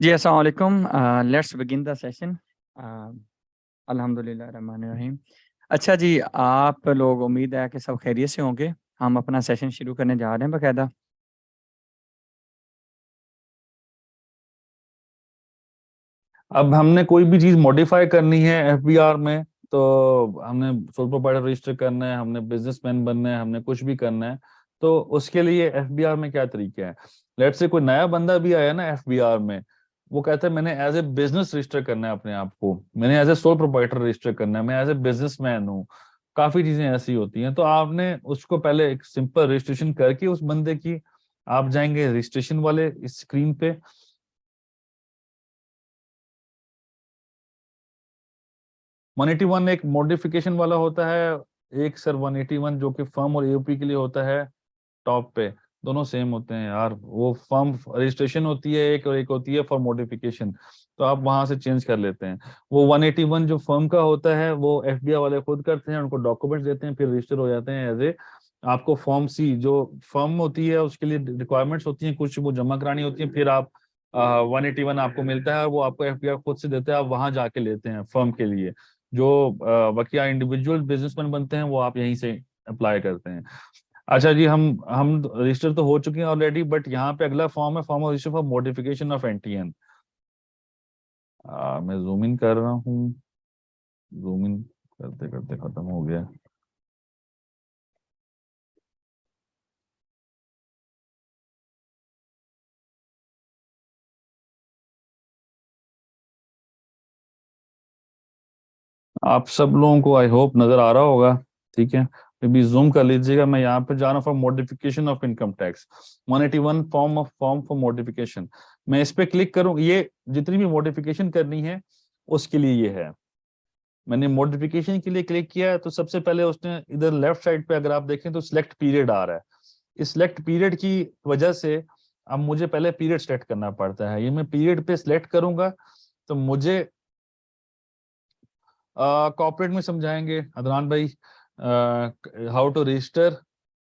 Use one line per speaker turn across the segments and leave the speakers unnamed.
जी, अस्सलाम वालेकुम। Let's begin the session. अल्हम्दुलिल्लाह रहमानिर रहीम। अच्छा जी, आप लोग उम्मीद है कि सब खैरियत से होंगे। हम अपना सेशन शुरू करने जा रहे हैं बाकायदा।
अब हमने कोई भी चीज मॉडिफाई करनी है एफबीआर में, तो हमने सोल प्रोप्राइटर रजिस्टर करना है, हमने बिजनेसमैन बनना है, हमने कुछ भी करना है। तो उसके लिए एफबीआर में क्या तरीके हैं? लेट से कोई नया बंदा भी आया ना एफबीआर में, वो कहता है मैंने एज ए बिजनेस रजिस्टर करना है अपने आप को, मैंने as a sole proprietor register करना है, मैं एज ए बिजनेसमैन हूँ। काफी चीजें ऐसी होती हैं, तो आपने उसको पहले एक सिंपल रजिस्ट्रेशन करके उस बंदे की, आप जाएंगे रजिस्ट्रेशन वाले स्क्रीन पे। 181 एक मॉडिफिकेशन वाला होता है, एक सर 181 जो कि फर्म और एओपी के लिए होता है टॉप पे। दोनों सेम होते हैं यार, वो फर्म रजिस्ट्रेशन होती है एक, और एक होती है फॉर मॉडिफिकेशन। तो आप वहां से चेंज कर लेते हैं। वो 181 जो फर्म का होता है वो एफबीआई वाले खुद करते हैं, उनको डॉक्यूमेंट्स देते हैं, फिर रजिस्टर हो जाते हैं एज ए। आपको फॉर्म सी जो फर्म होती है उसके लिए रिक्वायरमेंट्स होती हैं कुछ, वो जमा करानी होती है, फिर आप 181 आपको मिलता है और वो आपको एफबीआई खुद से देता है, आप वहां जाके लेते हैं फर्म के लिए। जो बकिया इंडिविजुअल बिजनेसमैन बनते हैं वो आप यहीं से अप्लाई करते हैं। अच्छा जी, हम रजिस्टर तो हो चुके हैं ऑलरेडी, बट यहाँ पे अगला फॉर्म है, form of register for modification of NTN. मैं जूम इन कर रहा हूँ, जूम इन करते करते खत्म हो गया। आप सब लोगों को आई होप नजर आ रहा होगा, ठीक है। फिर भी जूम कर लीजिएगा। मैं यहाँ पे जा रहा हूँ for modification of income tax, 181 form for modification. मैं इस पे क्लिक करूँ, ये जितनी भी मॉडिफिकेशन करनी है उसके लिए ये है। मैंने मॉडिफिकेशन के लिए क्लिक किया है, तो सबसे पहले उसने इधर लेफ्ट साइड पे अगर आप देखें तो सिलेक्ट पीरियड आ रहा है। इस सिलेक्ट पीरियड की वजह से अब मुझे पहले पीरियड सेलेक्ट करना पड़ता है। ये मैं पीरियड पे सिलेक्ट करूंगा तो मुझे कॉर्पोरेट में समझाएंगे अदनान भाई, how to register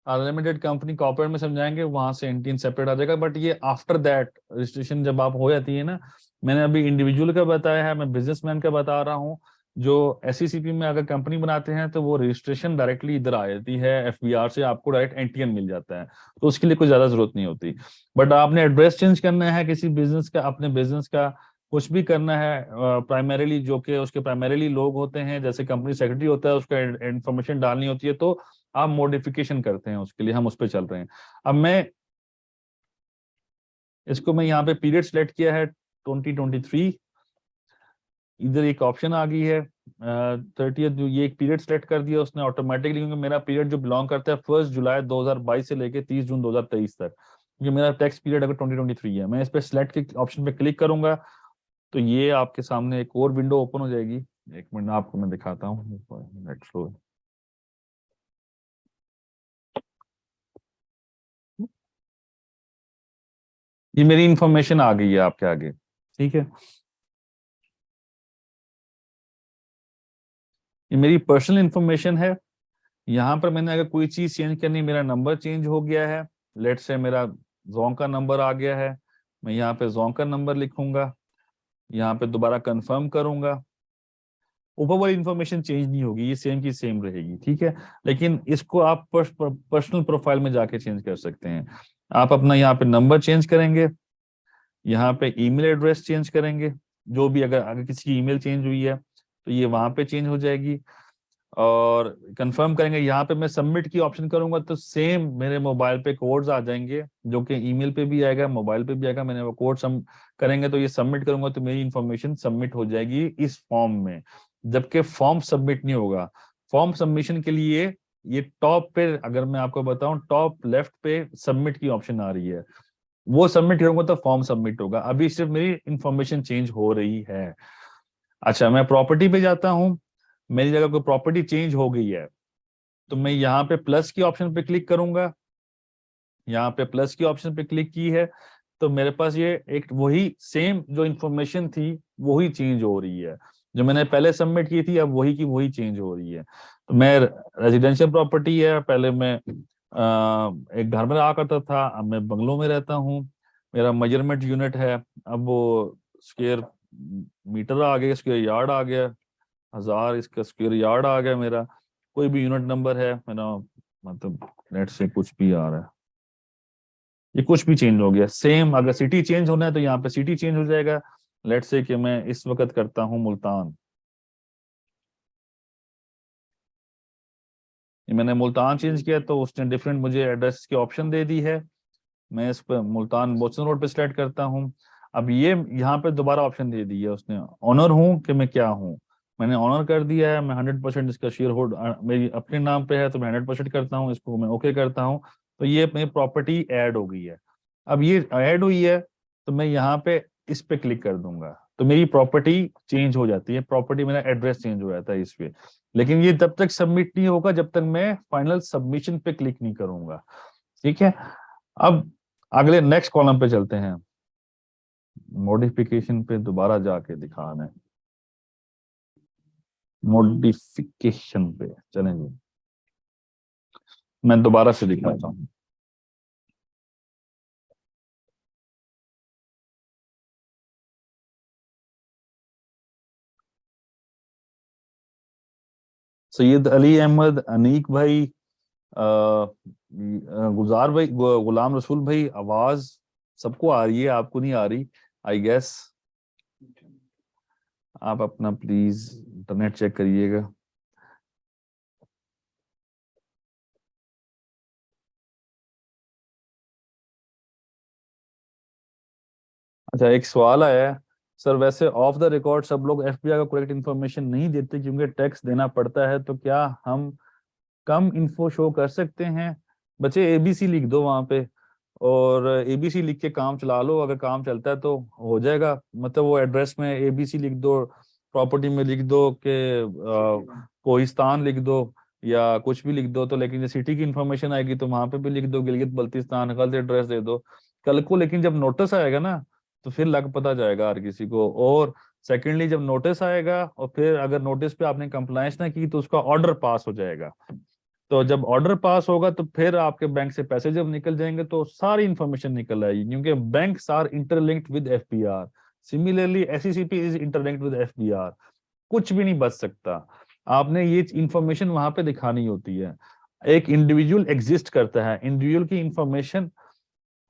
limited company, corporate में समझाएंगे, वहां से एनटीएन सेपरेट आ जाएगा। बट ये आफ्टर दैट रजिस्ट्रेशन जब आप हो जाती है ना, मैंने अभी इंडिविजुअल का बताया है, मैं बिजनेसमैन का बता रहा हूँ। जो एससीसीपी में अगर कंपनी बनाते हैं तो वो रजिस्ट्रेशन डायरेक्टली इधर आ जाती है एफबीआर से, आपको डायरेक्ट एनटीएन मिल जाता है, तो उसके लिए कोई ज्यादा जरूरत नहीं होती। बट आपने एड्रेस चेंज करना है किसी बिजनेस का, अपने बिजनेस का कुछ भी करना है, प्राइमरीली जो कि उसके प्राइमरीली लोग होते हैं, जैसे कंपनी सेक्रेटरी होता है, उसका इंफॉर्मेशन डालनी होती है, तो आप मॉडिफिकेशन करते हैं उसके लिए, हम उस पर चल रहे हैं। अब मैं यहाँ पे पीरियड सेलेक्ट किया है 2023। इधर एक ऑप्शन आ गई है 30th, ये एक पीरियड सेलेक्ट कर दिया उसने ऑटोमेटिकली, क्योंकि मेरा पीरियड जो बिलोंग करता है 1 जुलाई 2022 से लेके 30 जून 2023 तक, क्योंकि मेरा टैक्स पीरियड अगर 2023 है। मैं इस पे सिलेक्ट के ऑप्शन पे क्लिक करूंगा तो ये आपके सामने एक और विंडो ओपन हो जाएगी। एक मिनट आपको मैं दिखाता हूँ, नेट स्लो है। ये मेरी इंफॉर्मेशन आ गई है आपके आगे, ठीक है। ये मेरी पर्सनल इंफॉर्मेशन है। यहाँ पर मैंने अगर कोई चीज चेंज करनी, मेरा नंबर चेंज हो गया है, लेट से मेरा जोन का नंबर आ गया है, मैं यहाँ पे जोन का नंबर लिखूंगा, यहाँ पे दोबारा कंफर्म करूंगा। ऊपर वाली इंफॉर्मेशन चेंज नहीं होगी, ये सेम की सेम रहेगी, ठीक है। लेकिन इसको आप पर्सनल प्रोफाइल में जाके चेंज कर सकते हैं। आप अपना यहाँ पे नंबर चेंज करेंगे, यहाँ पे ईमेल एड्रेस चेंज करेंगे, जो भी अगर अगर किसी की ईमेल चेंज हुई है तो ये वहां पे चेंज हो जाएगी, और कंफर्म करेंगे। यहाँ पे मैं सबमिट की ऑप्शन करूंगा तो सेम मेरे मोबाइल पे कोड्स आ जाएंगे, जो कि ईमेल पे भी आएगा, मोबाइल पे भी आएगा। मैंने वो कोड सम करेंगे तो ये सबमिट करूंगा तो मेरी इंफॉर्मेशन सबमिट हो जाएगी इस फॉर्म में। जबकि फॉर्म सबमिट नहीं होगा। फॉर्म सबमिशन के लिए ये टॉप पे, अगर मैं आपको बताऊं, टॉप लेफ्ट पे सबमिट की ऑप्शन आ रही है, वो सबमिट करूंगा तो फॉर्म सबमिट होगा। अभी सिर्फ मेरी इंफॉर्मेशन चेंज हो रही है। अच्छा, मैं प्रॉपर्टी पे जाता हूँ, मेरी जगह कोई प्रॉपर्टी चेंज हो गई है तो मैं यहाँ पे प्लस की ऑप्शन पे क्लिक करूंगा। यहाँ पे प्लस की ऑप्शन पे क्लिक की है तो मेरे पास ये एक वही सेम जो इंफॉर्मेशन थी वही चेंज हो रही है, जो मैंने पहले सबमिट की थी अब वही की वही चेंज हो रही है। तो मैं रेजिडेंशियल प्रॉपर्टी है, पहले मैं एक घर में रहा करता था, अब मैं बंगलों में रहता हूँ। मेरा मेजरमेंट यूनिट है, अब वो स्क्वायर मीटर आ गया, स्क्वायर यार्ड आ गया, 1000 इसका स्क्वायर यार्ड आ गया मेरा। कोई भी यूनिट नंबर है मेरा, मतलब नेट से कुछ भी आ रहा है, ये कुछ भी चेंज हो गया। सेम अगर सिटी चेंज होना है तो यहाँ पे सिटी चेंज हो जाएगा। लेट्स से कि मैं इस वक्त करता हूँ मुल्तान, ये मैंने मुल्तान चेंज किया तो उसने डिफरेंट मुझे एड्रेस की ऑप्शन दे दी है। मैं इस पर मुल्तान बोचन रोड पे सिलेक्ट करता हूँ। अब ये यहाँ पे दोबारा ऑप्शन दे दी है उसने, ऑनर हूँ कि मैं क्या हूँ। मैंने ऑनर कर दिया है, मैं 100% इसका शेयर होल्ड मेरी अपने नाम पे है तो मैं 100% करता हूँ, इसको मैं ओके करता हूँ। तो ये मेरी प्रॉपर्टी ऐड हो गई है। अब ये ऐड हुई है तो मैं यहाँ पे इस पे क्लिक कर दूंगा तो मेरी प्रॉपर्टी चेंज हो जाती है, प्रॉपर्टी मेरा एड्रेस चेंज हो जाता है इस पे। लेकिन ये तब तक सबमिट नहीं होगा जब तक मैं फाइनल सबमिशन पे क्लिक नहीं करूंगा। ठीक है, अब अगले नेक्स्ट कॉलम पे चलते हैं, मॉडिफिकेशन पे दोबारा जाके दिखाना है। मॉडिफिकेशन पे चलें जी, मैं दोबारा से दिखाता हूँ। सैयद अली अहमद, अनीक भाई, गुजार भाई, गुलाम रसूल भाई, आवाज सबको आ रही है, आपको नहीं आ रही आई गेस। आप अपना प्लीज इंटरनेट चेक करिएगा। अच्छा, एक सवाल आया है, सर वैसे ऑफ द रिकॉर्ड सब लोग एफबीआई का करेक्ट इन्फॉर्मेशन नहीं देते क्योंकि टैक्स देना पड़ता है, तो क्या हम कम इन्फो शो कर सकते हैं? बच्चे एबीसी लिख दो वहां पे, और एबीसी लिख के काम चला लो, अगर काम चलता है तो हो जाएगा। मतलब वो एड्रेस में एबीसी लिख दो, प्रॉपर्टी में लिख दो कि कोहिस्तान लिख दो या कुछ भी लिख दो, तो लेकिन जब सिटी की इन्फॉर्मेशन आएगी तो वहां पे भी लिख दो गिलगित बल्तिस्तान, गलत एड्रेस दे दो। कल को लेकिन जब नोटिस आएगा ना तो फिर लग पता जाएगा हर किसी को। और सेकेंडली जब नोटिस आएगा और फिर अगर नोटिस पे आपने कंप्लायंस ना की तो उसका ऑर्डर पास हो जाएगा। तो जब ऑर्डर पास होगा तो फिर आपके बैंक से पैसे जब निकल जाएंगे तो सारी इंफॉर्मेशन निकल आएगी, क्योंकि banks are interlinked with FBR. Similarly SECP is interlinked with FBR. कुछ भी नहीं बच सकता, आपने ये इंफॉर्मेशन वहां पे दिखानी होती है। एक इंडिविजुअल एग्जिस्ट करता है, इंडिविजुअल की इंफॉर्मेशन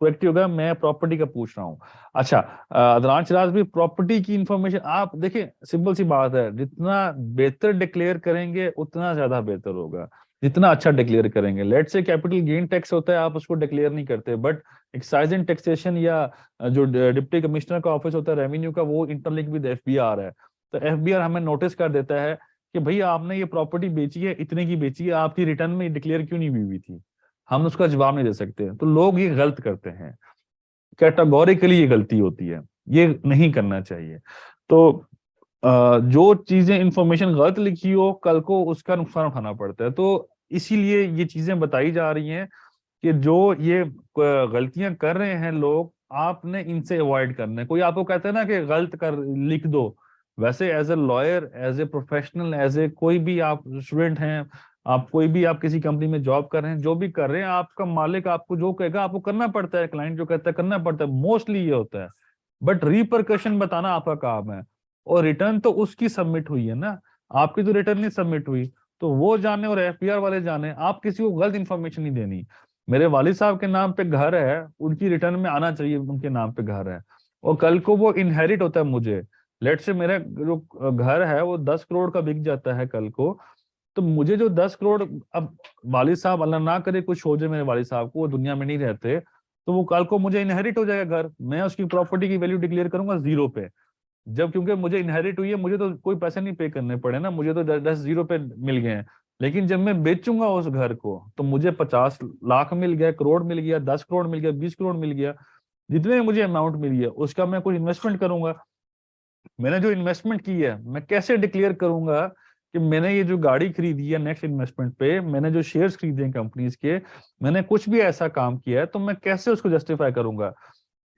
करेक्ट होगा। मैं प्रॉपर्टी का पूछ रहा हूँ। अच्छा, अदनान चिराज भी प्रॉपर्टी की इंफॉर्मेशन आप देखिए, सिंपल सी बात है, जितना बेहतर डिक्लेयर करेंगे उतना ज्यादा बेहतर होगा, जितना अच्छा डिक्लेयर करेंगे। लेट से कैपिटल गेन टैक्स होता है, आप उसको डिक्लेयर नहीं करते, बट एक्साइज एंड टैक्सेशन या जो डिप्टी कमिश्नर का ऑफिस होता है रेवेन्यू का, वो इंटरलिंक विद एफबीआर है। तो एफबीआर हमें नोटिस कर देता है कि भैया आपने ये प्रॉपर्टी बेची है, इतने की बेची है, आपकी रिटर्न में डिक्लेयर क्यों नहीं हुई थी? हम उसका जवाब नहीं दे सकते। तो लोग ये गलत करते हैं, कैटेगोरिकली ये गलती होती है, ये नहीं करना चाहिए। तो जो चीजें इंफॉर्मेशन गलत लिखी हो कल को उसका नुकसान उठाना पड़ता है। तो इसीलिए ये चीजें बताई जा रही हैं कि जो ये गलतियां कर रहे हैं लोग, आपने इनसे अवॉइड करना है। कोई आपको कहता है ना कि गलत कर लिख दो, वैसे as a lawyer, as a professional, as a कोई भी आप स्टूडेंट हैं, आप कोई भी आप किसी कंपनी में जॉब कर रहे हैं, जो भी कर रहे हैं, आपका मालिक आपको जो कहेगा आपको करना पड़ता है, क्लाइंट जो कहता है करना पड़ता है, मोस्टली ये होता है। बट रिपरकशन बताना आपका काम है। और रिटर्न तो उसकी सबमिट हुई है ना, आपकी तो रिटर्न नहीं सबमिट हुई। तो वो जाने और एफबीआर वाले जाने, आप किसी को गलत इंफॉर्मेशन नहीं देनी। मेरे वालिद साहब के नाम पे घर है, उनकी रिटर्न में आना चाहिए उनके नाम पे घर है, और कल को वो इनहेरिट होता है मुझे। लेट से मेरा जो घर है वो 10 करोड़ का बिक जाता है कल को, तो मुझे जो 10 करोड़, अब वालिद साहब अल्लाह ना करे कुछ हो जाए मेरे वालिद साहब को, वो दुनिया में नहीं रहते, तो वो कल को मुझे इनहेरिट हो जाएगा घर, मैं उसकी प्रॉपर्टी की वैल्यू डिक्लेयर करूंगा 0 पे। जब क्योंकि मुझे इनहेरिट हुई है, मुझे तो कोई पैसे नहीं पे करने पड़े ना, मुझे तो 10 0 पे मिल गए हैं। लेकिन जब मैं बेचूंगा उस घर को तो मुझे 50 लाख मिल गया, करोड़ मिल गया, 10 करोड़ मिल गया, 20 करोड़ मिल गया, जितने मुझे अमाउंट मिली है उसका मैं कुछ इन्वेस्टमेंट करूंगा। मैंने जो इन्वेस्टमेंट की है मैं कैसे डिक्लेयर करूंगा कि मैंने ये जो गाड़ी खरीदी है नेक्स्ट इन्वेस्टमेंट पे, मैंने जो शेयर्स खरीदे हैं कंपनीज के, मैंने कुछ भी ऐसा काम किया है, तो मैं कैसे उसको जस्टिफाई करूंगा?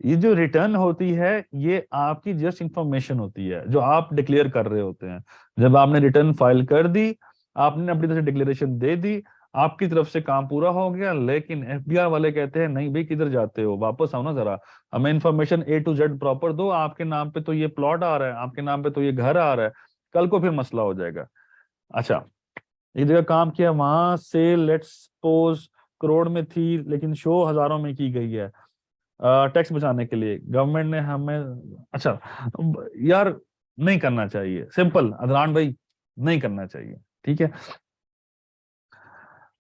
ये जो रिटर्न होती है ये आपकी जस्ट इंफॉर्मेशन होती है जो आप डिक्लेयर कर रहे होते हैं। जब आपने रिटर्न फाइल कर दी, आपने अपनी तरफ से डिक्लेरेशन दे दी, आपकी तरफ से काम पूरा हो गया, लेकिन एफबीआर वाले कहते हैं नहीं भाई किधर जाते हो, वापस आओ ना जरा, हमें information A to Z proper दो, आपके नाम पे तो ये प्लॉट आ रहा है, आपके नाम पे तो ये घर आ रहा है, कल को फिर मसला हो जाएगा। अच्छा, एक जगह काम किया, वहां से लेट्स सपोज करोड़ में थी लेकिन शो हजारों में की गई है, टैक्स बचाने के लिए गवर्नमेंट ने हमें, अच्छा यार नहीं करना चाहिए, सिंपल अदनान भाई नहीं करना चाहिए, ठीक है।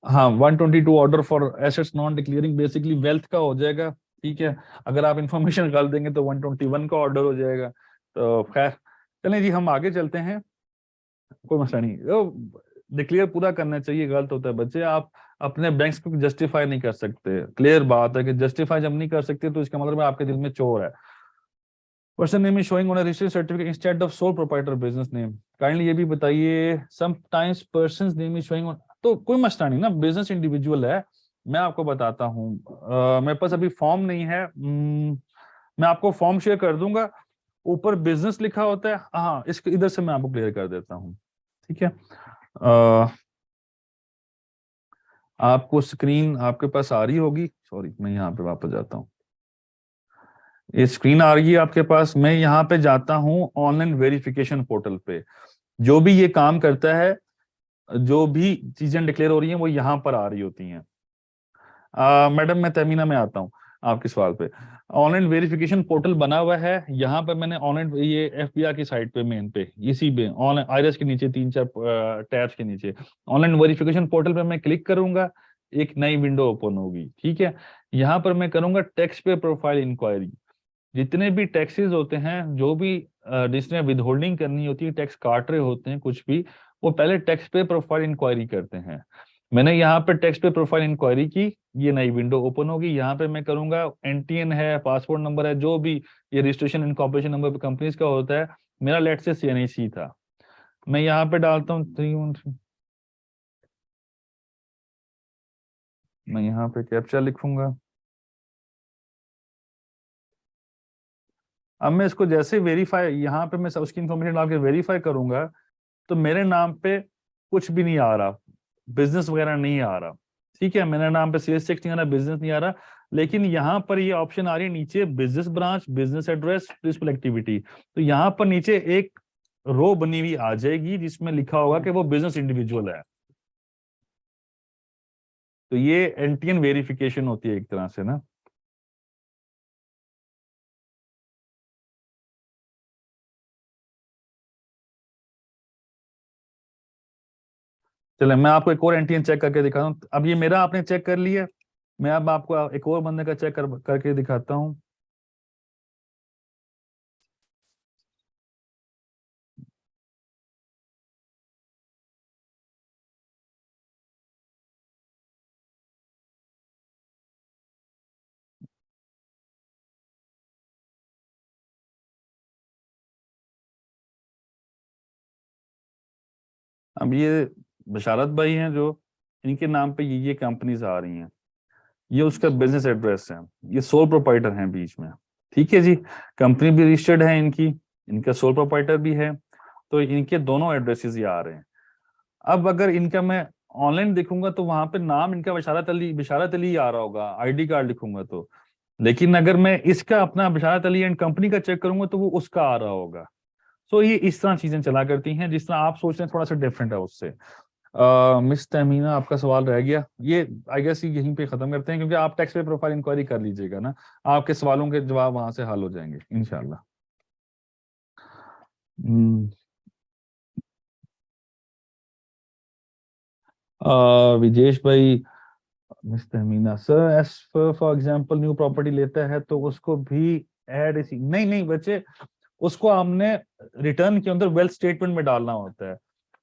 हाँ, 122 order for assets non declaring basically wealth का हो जाएगा, ठीक है। अगर आप इंफॉर्मेशन निकाल देंगे तो 121 का ऑर्डर हो जाएगा। तो खैर चलें जी, हम आगे चलते हैं, कोई मसला नहीं। डिक्लेयर पूरा करना चाहिए, गलत होता है बच्चे, आप अपने बैंक्स को जस्टिफाई नहीं कर सकते, क्लियर बात है कि जस्टिफाई जब नहीं कर सकते तो इसका मतलब है आपके दिल में चोर है। Person name is showing on a registered certificate instead of sole proprietor business name, kindly ये भी बताइए, sometimes person name is showing on, तो कोई मसला नहीं ना, बिजनेस इंडिविजुअल है। मैं आपको बताता हूँ, मेरे पास अभी फॉर्म नहीं है, मैं आपको फॉर्म शेयर कर दूंगा, ऊपर बिजनेस लिखा होता है, हाँ इसके इधर से मैं आपको क्लियर कर देता हूँ, ठीक है। आपको स्क्रीन आपके पास आ रही होगी, सॉरी मैं यहाँ पे वापस जाता हूँ, ये स्क्रीन आ रही है आपके पास, मैं यहाँ पे जाता हूँ ऑनलाइन वेरिफिकेशन पोर्टल पे, जो भी ये काम करता है, जो भी चीजें डिक्लेयर हो रही हैं वो यहाँ पर आ रही होती हैं। मैडम मैं तहमीना में आता हूँ आपके सवाल पे, ऑनलाइन वेरिफिकेशन पोर्टल बना हुआ है, यहाँ पे मैंने ऑनलाइन ये एफबीआर की साइट पे मेन पे इसी पे ऑनलाइन आईआरएस के नीचे 3-4 टैब्स के नीचे ऑनलाइन वेरिफिकेशन पोर्टल पे मैं क्लिक करूंगा, एक नई विंडो ओपन होगी, ठीक है। यहाँ पर मैं करूंगा टैक्स पे प्रोफाइल इंक्वायरी, जितने भी टैक्सेस होते हैं, जो भी जिसने विद होल्डिंग करनी होती है, टैक्स काट रहे होते हैं कुछ भी, वो पहले टैक्स पे प्रोफाइल इंक्वायरी करते हैं। मैंने यहाँ पे टैक्स पे प्रोफाइल इंक्वायरी की, ये नई विंडो ओपन होगी, यहाँ पे मैं करूंगा एनटीएन है, पासपोर्ट नंबर है, जो भी ये registration and corporation number companies का होता है, मेरा लेट से सीएनआईसी था, मैं यहाँ पे डालता हूँ 313, मैं यहाँ पे कैप्चा लिखूंगा। अब मैं इसको जैसे वेरीफाई, यहाँ पे मैं उसकी इन्फॉर्मेशन डाल के वेरीफाई करूंगा, तो मेरे नाम पे कुछ भी नहीं आ रहा, बिजनेस वगैरह नहीं आ रहा, ठीक है, मेरे नाम पे सेल्स टैक्स नहीं आ रहा, बिजनेस नहीं आ रहा, लेकिन यहाँ पर ये ऑप्शन आ रही है नीचे, business branch, business address, principal activity, तो यहाँ पर नीचे एक रो बनी हुई आ जाएगी जिसमें लिखा होगा कि वो बिजनेस इंडिविजुअल है। तो ये एनटीएन वेरिफिकेशन होती है एक तरह से ना। चले मैं आपको एक और एनटीएन चेक करके दिखाता हूँ, अब ये मेरा आपने चेक कर लिया, मैं अब आपको एक और बंदे का चेक करके दिखाता हूँ। अब ये बशारत भाई हैं जो, इनके नाम पे ये कंपनीज आ रही हैं, ये उसका बिजनेस एड्रेस है, ये सोल प्रोप्राइटर हैं बीच में, ठीक है जी, कंपनी भी रजिस्टर्ड है इनकी, इनका सोल प्रोप्राइटर भी है, तो इनके दोनों एड्रेसेस ये आ रहे हैं। अब अगर इनका मैं ऑनलाइन देखूंगा तो वहां पे नाम इनका बिशारत अली आ रहा होगा, आईडी कार्ड लिखूंगा तो, लेकिन अगर मैं इसका अपना बिशारत अली एंड कंपनी का चेक करूंगा तो वो उसका आ रहा होगा। सो ये इस तरह चीजें चला करती हैं, जिस तरह आप सोच रहे हैं थोड़ा सा डिफरेंट है उससे। मिस तमीना आपका सवाल रह गया, ये आई गेस यहीं पे खत्म करते हैं, क्योंकि आप टैक्स पे प्रोफाइल इंक्वायरी कर लीजिएगा ना, आपके सवालों के जवाब वहां से हल हो जाएंगे इंशाल्लाह। विजेश भाई, miss Tamina sir, as for example new property लेता है तो उसको भी ऐड इसी, नहीं नहीं बच्चे, उसको हमने रिटर्न के अंदर वेल्थ स्टेटमेंट में डालना होता है,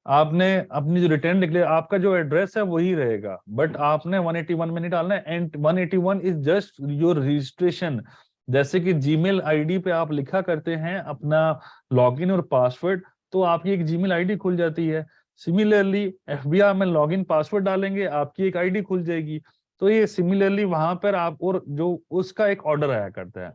आपने अपनी जो रिटर्न निकले आपका जो एड्रेस है वही रहेगा, बट आपने 181 में नहीं डालना है, and 181 is just your registration, जैसे कि जीमेल आईडी पे आप लिखा करते हैं अपना लॉगिन और पासवर्ड, तो आपकी एक जीमेल आईडी खुल जाती है, सिमिलरली एफबीआर में लॉगिन पासवर्ड डालेंगे आपकी एक आईडी खुल जाएगी, तो ये सिमिलरली वहां पर आप, और जो उसका एक ऑर्डर आया करता है,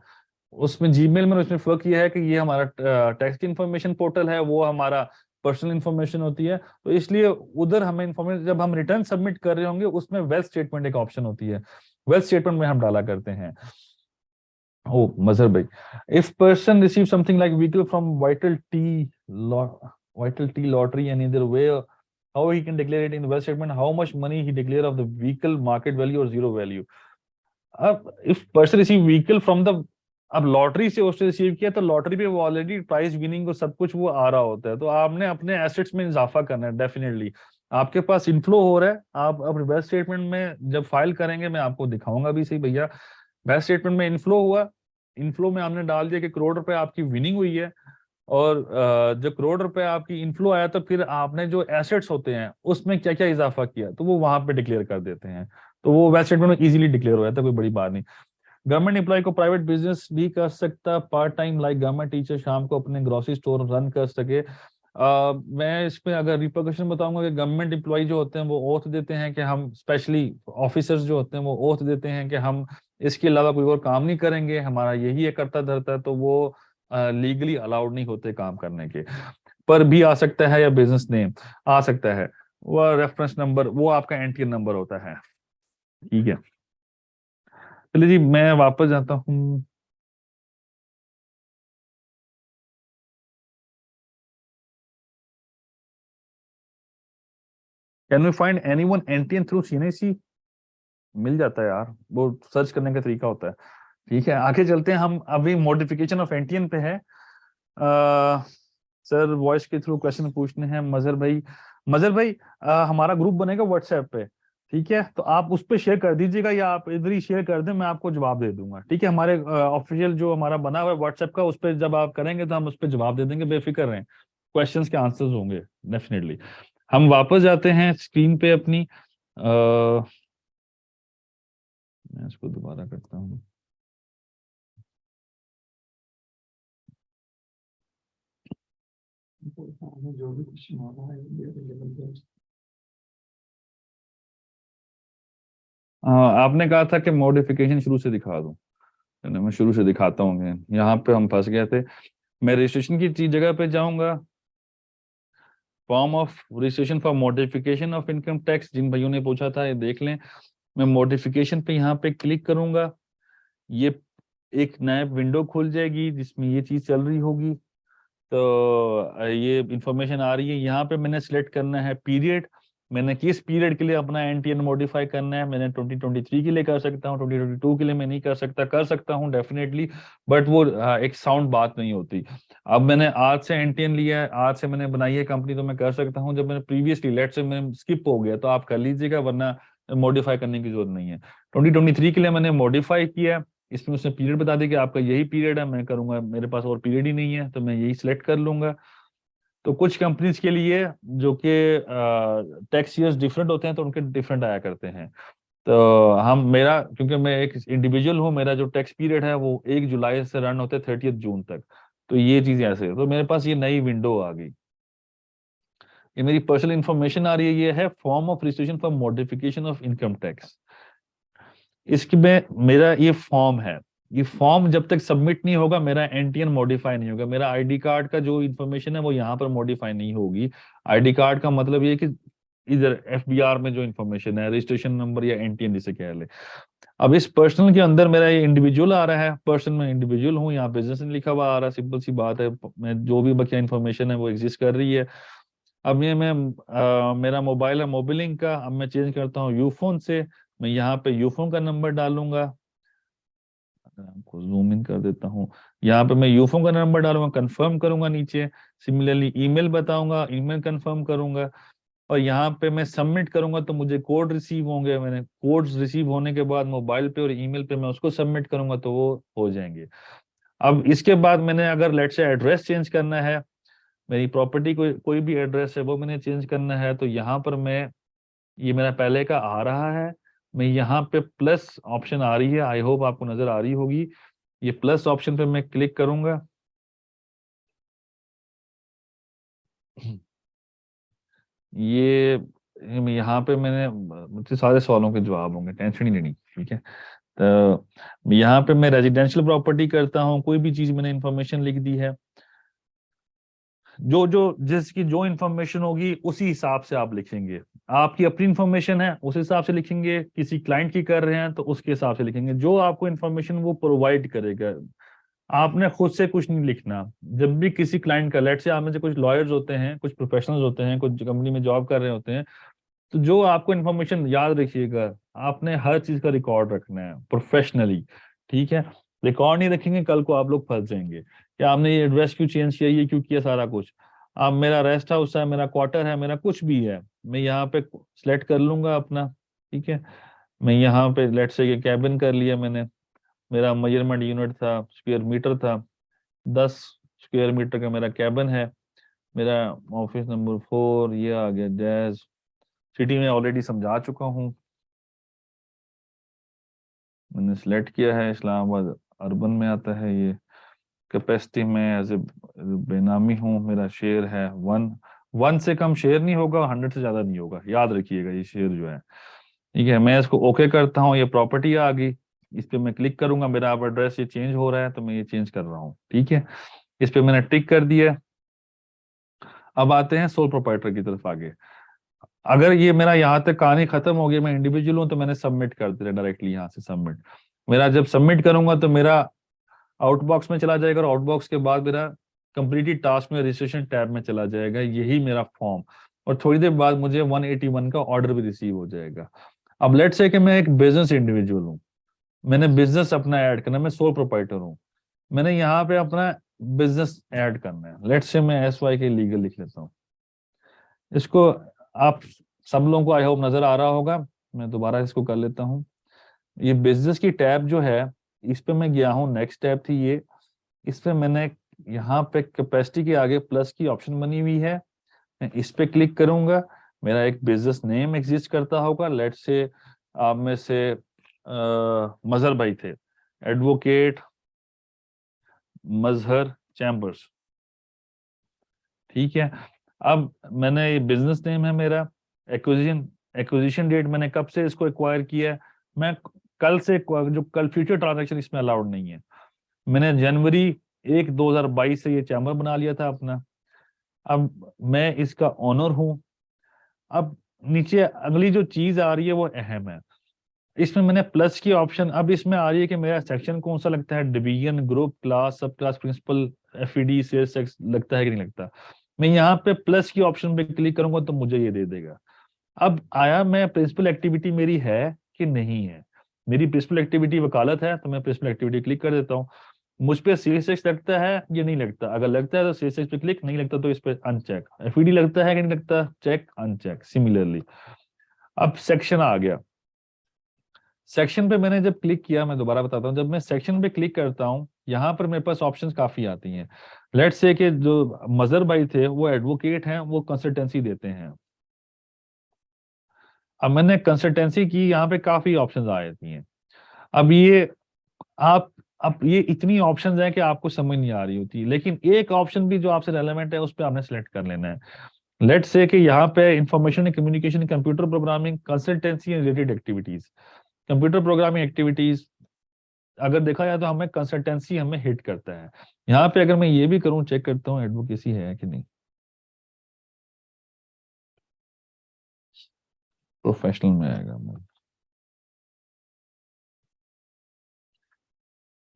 उसमें जीमेल में उसने फ्लो किया है कि ये हमारा टैक्स की इंफॉर्मेशन पोर्टल है, वो हमारा पर्सनल इंफॉर्मेशन होती है, तो इसलिए उधर हमें इंफॉर्मेशन, जब हम रिटर्न सबमिट कर रहे होंगे उसमें वेल्थ स्टेटमेंट एक ऑप्शन होती है, वेल्थ स्टेटमेंट में हम डाला करते हैं। ओ मजहर भाई, if person receive something like vehicle from vital T lottery and in way, how he can declare it in the wealth statement, how much money he declare of the vehicle market value or zero value. अब if person receive vehicle from the, अब lottery से उसने receive किया तो lottery पे वो already price winning और सब कुछ वो आ रहा होता है, तो आपने अपने एसेट्स में इजाफा करना है डेफिनेटली। आपके पास इनफ्लो हो रहा है, आप अब वेल्थ स्टेटमेंट में जब फाइल करेंगे मैं आपको दिखाऊंगा भी सही भैया, वेल्थ स्टेटमेंट में इनफ्लो हुआ, इनफ्लो में आपने डाल दिया कि करोड़ रुपए आपकी विनिंग हुई है, और जो करोड़ रुपए आपकी इनफ्लो आया तो फिर आपने जो एसेट्स होते हैं उसमें क्या क्या इजाफा किया तो वो वहां पे डिक्लेयर कर देते हैं, तो वो वेल्थ स्टेटमेंट में इजीली डिक्लेयर हो जाता है, कोई बड़ी बात नहीं। गवर्नमेंट एम्प्लॉय को प्राइवेट बिजनेस भी कर सकता, part time like government teacher शाम को अपने ग्रोसरी स्टोर रन कर सके। मैं इसमें अगर रिपोर्केशन बताऊंगा कि गवर्नमेंट एम्प्लॉय जो होते हैं वो ओथ देते हैं कि हम, स्पेशली ऑफिसर्स जो होते हैं वो ओथ देते हैं कि हम इसके अलावा कोई और काम नहीं करेंगे, हमारा यही है करता धरता है, तो वो लीगली अलाउड नहीं होते काम करने के। पर भी आ सकता है या बिजनेस नेम आ सकता है, वो रेफरेंस नंबर वो आपका एनटीएन नंबर होता है, ठीक है। चलिए जी मैं वापस जाता हूँ। Can we find anyone NTN through CNAC? मिल जाता है यार, वो सर्च करने का तरीका होता है। ठीक है आगे चलते हैं, हम अभी मॉडिफिकेशन ऑफ एनटीएन पे है। सर वॉइस के थ्रू क्वेश्चन पूछने हैं मजहर भाई। मजहर भाई हमारा ग्रुप बनेगा व्हाट्सएप पे, ठीक है, तो आप उस पे शेयर कर दीजिएगा या आप इधर ही शेयर कर दें, मैं आपको जवाब दे दूंगा, ठीक है। हमारे ऑफिशियल जो हमारा बना हुआ है व्हाट्सएप का, उस पर जब आप करेंगे तो हम उस पर जवाब दे देंगे, बेफिक्र रहें, क्वेश्चंस के आंसर्स होंगे डेफिनेटली। हम वापस जाते हैं स्क्रीन पे अपनी, मैं इसको दोबारा करता हूँ। जो भी क्वेश्चन हो रहा है आपने कहा था कि मॉडिफिकेशन शुरू से दिखा दूं, चलो मैं शुरू से दिखाता हूँ। यहाँ पे हम फंस गए थे, मैं रजिस्ट्रेशन की जगह पे जाऊंगा, form of registration for modification of income tax, जिन भाइयों ने पूछा था ये देख लें। मैं मॉडिफिकेशन पे यहाँ पे क्लिक करूंगा, ये एक नया विंडो खुल जाएगी जिसमें ये चीज चल रही होगी, तो ये इंफॉर्मेशन आ रही है। यहाँ पे मैंने सिलेक्ट करना है पीरियड, मैंने किस पीरियड के लिए अपना एनटीएन मॉडिफाई करना है, मैंने 2023 के लिए कर सकता हूँ, 2022 के लिए मैं नहीं कर सकता, कर सकता हूँ डेफिनेटली, बट वो एक साउंड बात नहीं होती। अब मैंने आज से एनटीएन लिया है, आज से मैंने बनाई है कंपनी, तो मैं कर सकता हूँ। जब मैंने प्रीवियसली लेट से मैंने स्किप हो गया तो आप कर लीजिएगा, वरना मॉडिफाई करने की जरूरत नहीं है। 2023 के लिए मैंने मॉडिफाई किया, इसमें उसने पीरियड बता दिया कि आपका यही पीरियड है, मैं करूंगा, मेरे पास और पीरियड ही नहीं है तो मैं यही सिलेक्ट कर लूंगा। तो कुछ कंपनीज के लिए जो कि टैक्स ईयर्स डिफरेंट होते हैं तो उनके डिफरेंट आया करते हैं, तो हम, मेरा क्योंकि मैं एक इंडिविजुअल हूँ, मेरा जो टैक्स पीरियड है वो 1 जुलाई से रन होते हैं 30 जून तक, तो ये चीज ऐसे है। तो मेरे पास ये नई विंडो आ गई, ये मेरी पर्सनल इंफॉर्मेशन आ रही है, ये है form of registration for modification of income tax. इसकी में मेरा ये फॉर्म है, ये फॉर्म जब तक सबमिट नहीं होगा मेरा एनटीएन मॉडिफाई नहीं होगा, मेरा आईडी कार्ड का जो इन्फॉर्मेशन है वो यहाँ पर मॉडिफाई नहीं होगी। आईडी कार्ड का मतलब ये है कि इधर एफबीआर में जो इन्फॉर्मेशन है, रजिस्ट्रेशन नंबर या एनटीएन जिसे कह ले। अब इस पर्सनल के अंदर मेरा ये इंडिविजुअल आ रहा है, पर्सन में इंडिविजुअल हूँ, यहाँ बिजनेस लिखा हुआ आ रहा है, सिंपल सी बात है, मैं जो भी बकिया इन्फॉर्मेशन है वो एग्जिस्ट कर रही है। अब ये मैं मेरा मोबाइल है मोबिलिंक का, अब मैं चेंज करता हूँ यूफोन से, मैं यहाँ पे यूफोन का नंबर डालूंगा, आपको जूम इन कर देता हूँ, यहाँ पे मैं यूफोन का नंबर डालूंगा, कंफर्म करूंगा नीचे, सिमिलरली ईमेल बताऊंगा, ईमेल कंफर्म करूंगा, और यहाँ पे मैं सबमिट करूंगा तो मुझे कोड रिसीव होंगे, मैंने कोड्स रिसीव होने के बाद मोबाइल पे और ईमेल पे मैं उसको सबमिट करूंगा तो वो हो जाएंगे। अब इसके बाद मैंने अगर लेट से एड्रेस चेंज करना है, मेरी प्रॉपर्टी कोई भी एड्रेस है वो मैंने चेंज करना है, तो यहाँ पर मैं, ये मेरा पहले का आ रहा है, मैं यहाँ पे प्लस ऑप्शन आ रही है, आई होप आपको नजर आ रही होगी, ये प्लस ऑप्शन पे मैं क्लिक करूंगा। ये यहाँ पे मैंने, मुझे सारे सवालों के जवाब होंगे, टेंशन ही नहीं लेनी, ठीक है। तो यहाँ पे मैं रेजिडेंशियल प्रॉपर्टी करता हूँ, कोई भी चीज मैंने इंफॉर्मेशन लिख दी है, जो जो जिसकी जो इंफॉर्मेशन होगी उसी हिसाब से आप लिखेंगे। आपकी अपनी इंफॉर्मेशन है उस हिसाब से लिखेंगे, किसी क्लाइंट की कर रहे हैं तो उसके हिसाब से लिखेंगे, जो आपको इंफॉर्मेशन वो प्रोवाइड करेगा। आपने खुद से कुछ नहीं लिखना। जब भी किसी क्लाइंट का, लेट से आप में से कुछ लॉयर्स होते हैं, कुछ प्रोफेशनल्स होते हैं, कुछ कंपनी में जॉब कर रहे होते हैं, तो जो आपको इन्फॉर्मेशन याद रखिएगा, आपने हर चीज का रिकॉर्ड रखना है प्रोफेशनली। ठीक है, रिकॉर्ड नहीं रखेंगे कल को आप लोग फंस जाएंगे कि आपने ये एड्रेस क्यों चेंज किया, ये क्यों किया, सारा कुछ। अब मेरा रेस्ट हाउस है, मेरा क्वार्टर है, मेरा कुछ भी है, मैं यहाँ पे सिलेक्ट कर लूंगा अपना। ठीक है, मैं यहाँ पे लेट से ये कैबिन कर लिया मैंने, मेरा मेजरमेंट यूनिट था, स्क्वायर मीटर था, 10 स्क्वायर मीटर का मेरा कैबिन है। मेरा ऑफिस नंबर 4 ये आ गया, जैज सिटी में ऑलरेडी समझा चुका हूँ, मैंने सिलेक्ट किया है। इस्लामाबाद अर्बन में आता है ये। कैपेसिटी में एज ए बेनामी हूँ, मेरा शेयर है 1 से कम शेयर नहीं होगा, 100 से ज्यादा नहीं होगा, याद रखिएगा ये शेयर जो है। ठीक है, मैं इसको ओके करता हूँ, ये प्रॉपर्टी आ गई, इस पे मैं क्लिक करूंगा, मेरा अब एड्रेस ये चेंज हो रहा है तो मैं ये चेंज कर रहा हूँ। ठीक है, इस पे मैंने टिक कर दिया। अब आते हैं सोल प्रोप्राइटर की तरफ आगे। अगर ये मेरा यहाँ तक कहानी खत्म हो गई, मैं इंडिविजुअल हूँ, तो मैंने सबमिट कर दिया डायरेक्टली यहाँ से सबमिट। मेरा जब सबमिट करूंगा तो मेरा आउटबॉक्स में चला जाएगा, और आउटबॉक्स के बाद मेरा कंप्लीटेड टास्क में रजिस्ट्रेशन टैब में चला जाएगा, यही मेरा फॉर्म। और थोड़ी देर बाद मुझे 181 का ऑर्डर भी रिसीव हो जाएगा। अब लेट से कि मैं एक बिजनेस इंडिविजुअल हूँ, मैंने बिजनेस अपना ऐड करना है, मैं सोल प्रोप्राइटर हूँ, मैंने यहाँ पे अपना बिजनेस ऐड करना है। लेट से मैं SY के लीगल लिख लेता हूँ। इसको आप सब लोगों को आई होप नजर आ रहा होगा, मैं दोबारा इसको कर लेता हूँ। ये बिजनेस की टैब जो है, इस पे मैं गया हूँ, नेक्स्ट टैब थी ये, इस पे मैंने यहाँ पे कैपेसिटी के आगे प्लस की ऑप्शन बनी हुई है, मैं इस पे क्लिक करूंगा। मेरा एक बिजनेस नेम एग्जिस्ट करता होगा, लेट से आप में से मजहर भाई थे, एडवोकेट मजहर चैम्बर्स। ठीक है, अब मैंने ये बिजनेस नेम है मेरा, एक्विजिशन डेट मैंने कब से इसको एक्वायर किया है, मैं कल से, जो कल फ्यूचर ट्रांजैक्शन इसमें अलाउड नहीं है। मैंने जनवरी 2022 से ये चैम्बर बना लिया था अपना। अब मैं इसका ओनर हूं। अब नीचे अगली जो चीज आ रही है वो अहम है, इसमें मैंने प्लस की ऑप्शन, अब इसमें आ रही है कि मेरा सेक्शन कौन सा लगता है, division, group, class, sub class, principal, FED, sales tax लगता है कि नहीं लगता। मैं यहाँ पे प्लस की ऑप्शन पे क्लिक करूंगा तो मुझे ये दे देगा। अब आया, मैं प्रिंसिपल एक्टिविटी मेरी है कि नहीं है, मेरी प्रिंसिपल एक्टिविटी वकालत है तो मैं प्रिंसिपल एक्टिविटी क्लिक कर देता हूँ। मुझ पे सेल्स टैक्स लगता है ये नहीं लगता, अगर लगता है तो सेल्स टैक्स पे क्लिक, नहीं लगता तो इस पे अनचेक। FED लगता है कि नहीं लगता, चेक, अनचेक। सिमिलरली अब सेक्शन आ गया, सेक्शन पे मैंने जब क्लिक किया, मैं दोबारा बताता हूँ, जब मैं सेक्शन पे क्लिक करता हूँ यहाँ पर मेरे पास ऑप्शंस काफी आती हैं। लेट्स से कि जो मजहर भाई थे वो एडवोकेट हैं, वो कंसल्टेंसी देते हैं। अब मैंने कंसल्टेंसी की, यहाँ पे काफी ऑप्शंस आ जाती हैं। अब ये आप, अब ये इतनी ऑप्शंस हैं कि आपको समझ नहीं आ रही होती, लेकिन एक ऑप्शन भी जो आपसे रेलेवेंट है उस पर आपने सेलेक्ट कर लेना है। लेट्स से कि यहाँ पे information and communication, computer programming, consultancy and related activities. Computer programming activities अगर देखा जाए तो हमें कंसल्टेंसी हमें हिट करता है। यहाँ पे अगर मैं ये भी करूं, चेक करता हूँ एडवोकेसी है कि नहीं, प्रोफेशनल में आएगा।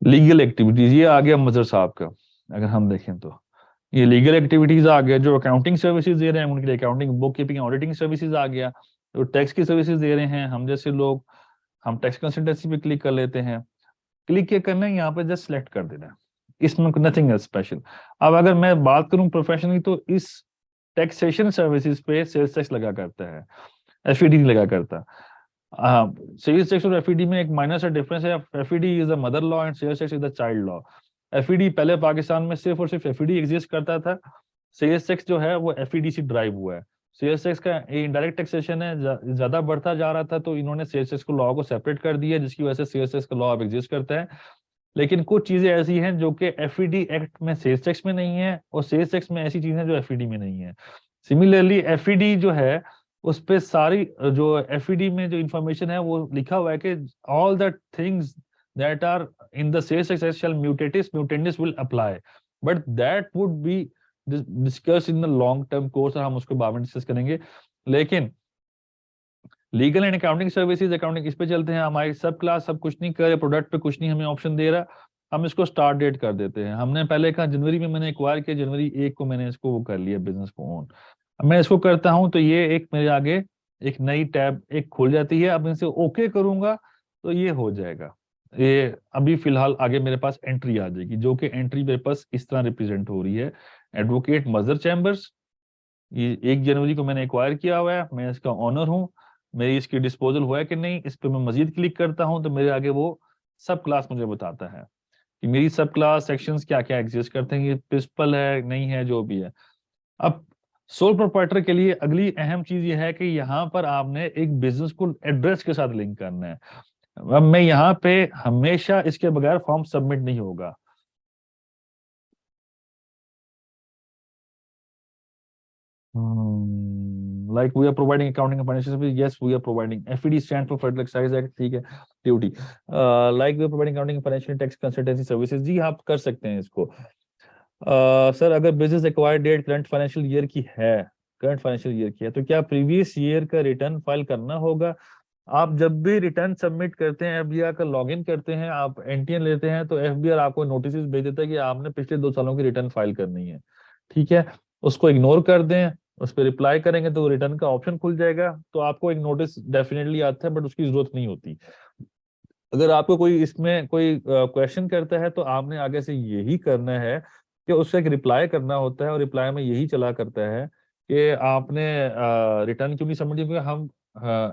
लीगल एक्टिविटीज ये आ गया मजहर साहब का, अगर हम देखें तो ये लीगल एक्टिविटीज आ गया। जो अकाउंटिंग सर्विसेज दे रहे हैं उनके लिए accounting, bookkeeping, auditing services आ गया। जो टैक्स की सर्विसेज दे रहे हैं हम जैसे लोग, हम टैक्स कंसल्टेंसी पे क्लिक कर लेते हैं। क्लिक क्या करना है, यहाँ पे जस्ट सेलेक्ट कर देना है, इसमें नथिंग स्पेशल। अब अगर मैं बात करूं प्रोफेशनली तो इस टैक्सेशन सर्विसेज पे सेल्स टैक्स लगा करता है, FED नहीं लगा करता। सेल्स टैक्स और FED में एक माइनर सा डिफरेंस है, FED is the mother law and sales tax is the child law. FED पहले पाकिस्तान में सिर्फ और सिर्फ FED एग्जिस्ट करता था, सेल्स टैक्स जो है वो FED से ड्राइव हुआ है। सेल्स टैक्स का इनडायरेक्ट टैक्सेशन है, ज्यादा बढ़ता जा रहा था तो इन्होंने सेल्स टैक्स को लॉ को सेपरेट कर दिया, जिसकी वजह से सेल्स टैक्स का लॉ अब एग्जिस्ट करता है। लेकिन कुछ चीजें ऐसी हैं जो कि FED एक्ट में सेल्स टैक्स में नहीं है, और सेल्स टैक्स में ऐसी चीजें जो FED में नहीं है। सिमिलरली FED जो है उस पे सारी, जो FED में जो इंफॉर्मेशन है वो लिखा हुआ है कि all the things that are in the sales tax shall mutatis mutandis will apply, but that would be discuss in the long term course, और हम उसको बाद में डिस्कस करेंगे। लेकिन legal and accounting services, accounting इस पे चलते हैं। हमारी सब क्लास सब कुछ नहीं कर रहे, प्रोडक्ट पे कुछ नहीं हमें ऑप्शन दे रहा, हम इसको स्टार्ट डेट कर देते हैं। हमने पहले कहा जनवरी में मैंने एक्वायर किया, जनवरी 1 को मैंने इसको वो कर लिया बिजनेस को ऑन। अब मैं इसको करता हूँ तो ये एक मेरे आगे एक नई टैब एक खुल जाती है। अब मैं इसे ओके करूंगा तो ये हो जाएगा। ये अभी फिलहाल आगे मेरे पास एंट्री आ जाएगी, जो कि एंट्री मेरे पास इस तरह रिप्रेजेंट हो रही है, एडवोकेट मजर चैम्बर्स। ये 1 जनवरी को मैंने एक्वायर किया हुआ है, मैं इसका ऑनर हूँ। मेरी इसकी डिस्पोजल हुआ है कि नहीं, इस पे मैं मजीद क्लिक करता हूँ तो मेरे आगे वो सब क्लास मुझे बताता है कि मेरी सब क्लास सेक्शंस क्या क्या एग्जिस्ट करते हैं, ये प्रिंसिपल है नहीं है जो भी है। अब सोल प्रोप्राइटर के लिए अगली अहम चीज ये है कि यहाँ पर आपने एक बिजनेस को एड्रेस के साथ लिंक करना है। अब मैं यहाँ पे हमेशा इसके बगैर फॉर्म सबमिट नहीं होगा। Like we are providing accounting and financial services. Yes, we are providing. FED stands for Federal Excise Act, ठीक है, DOT. Like we are providing accounting and financial tax consultancy services. जी आप कर सकते हैं इसको। Sir अगर business acquired date current financial year की है, करंट फाइनेंशियल ईयर की है, तो क्या प्रीवियस ईयर का रिटर्न फाइल करना होगा? आप जब भी रिटर्न सबमिट करते हैं, एफबीआर का लॉगिन करते हैं, आप एनटीएन लेते हैं, तो एफबीआर आपको नोटिस भेज देता है कि आपने पिछले 2 सालों की रिटर्न फाइल करनी है। ठीक है, उसको इग्नोर कर दें, उस पर रिप्लाई करेंगे तो रिटर्न का ऑप्शन खुल जाएगा, तो आपको एक नोटिस डेफिनेटली आता है, बट उसकी जरूरत नहीं होती। अगर आपको कोई इसमें कोई क्वेश्चन करता है तो आपने आगे से यही करना है कि उससे एक रिप्लाई करना होता है, और रिप्लाई में यही चला करता है कि आपने रिटर्न क्यों नहीं सबमिट किया, क्योंकि हम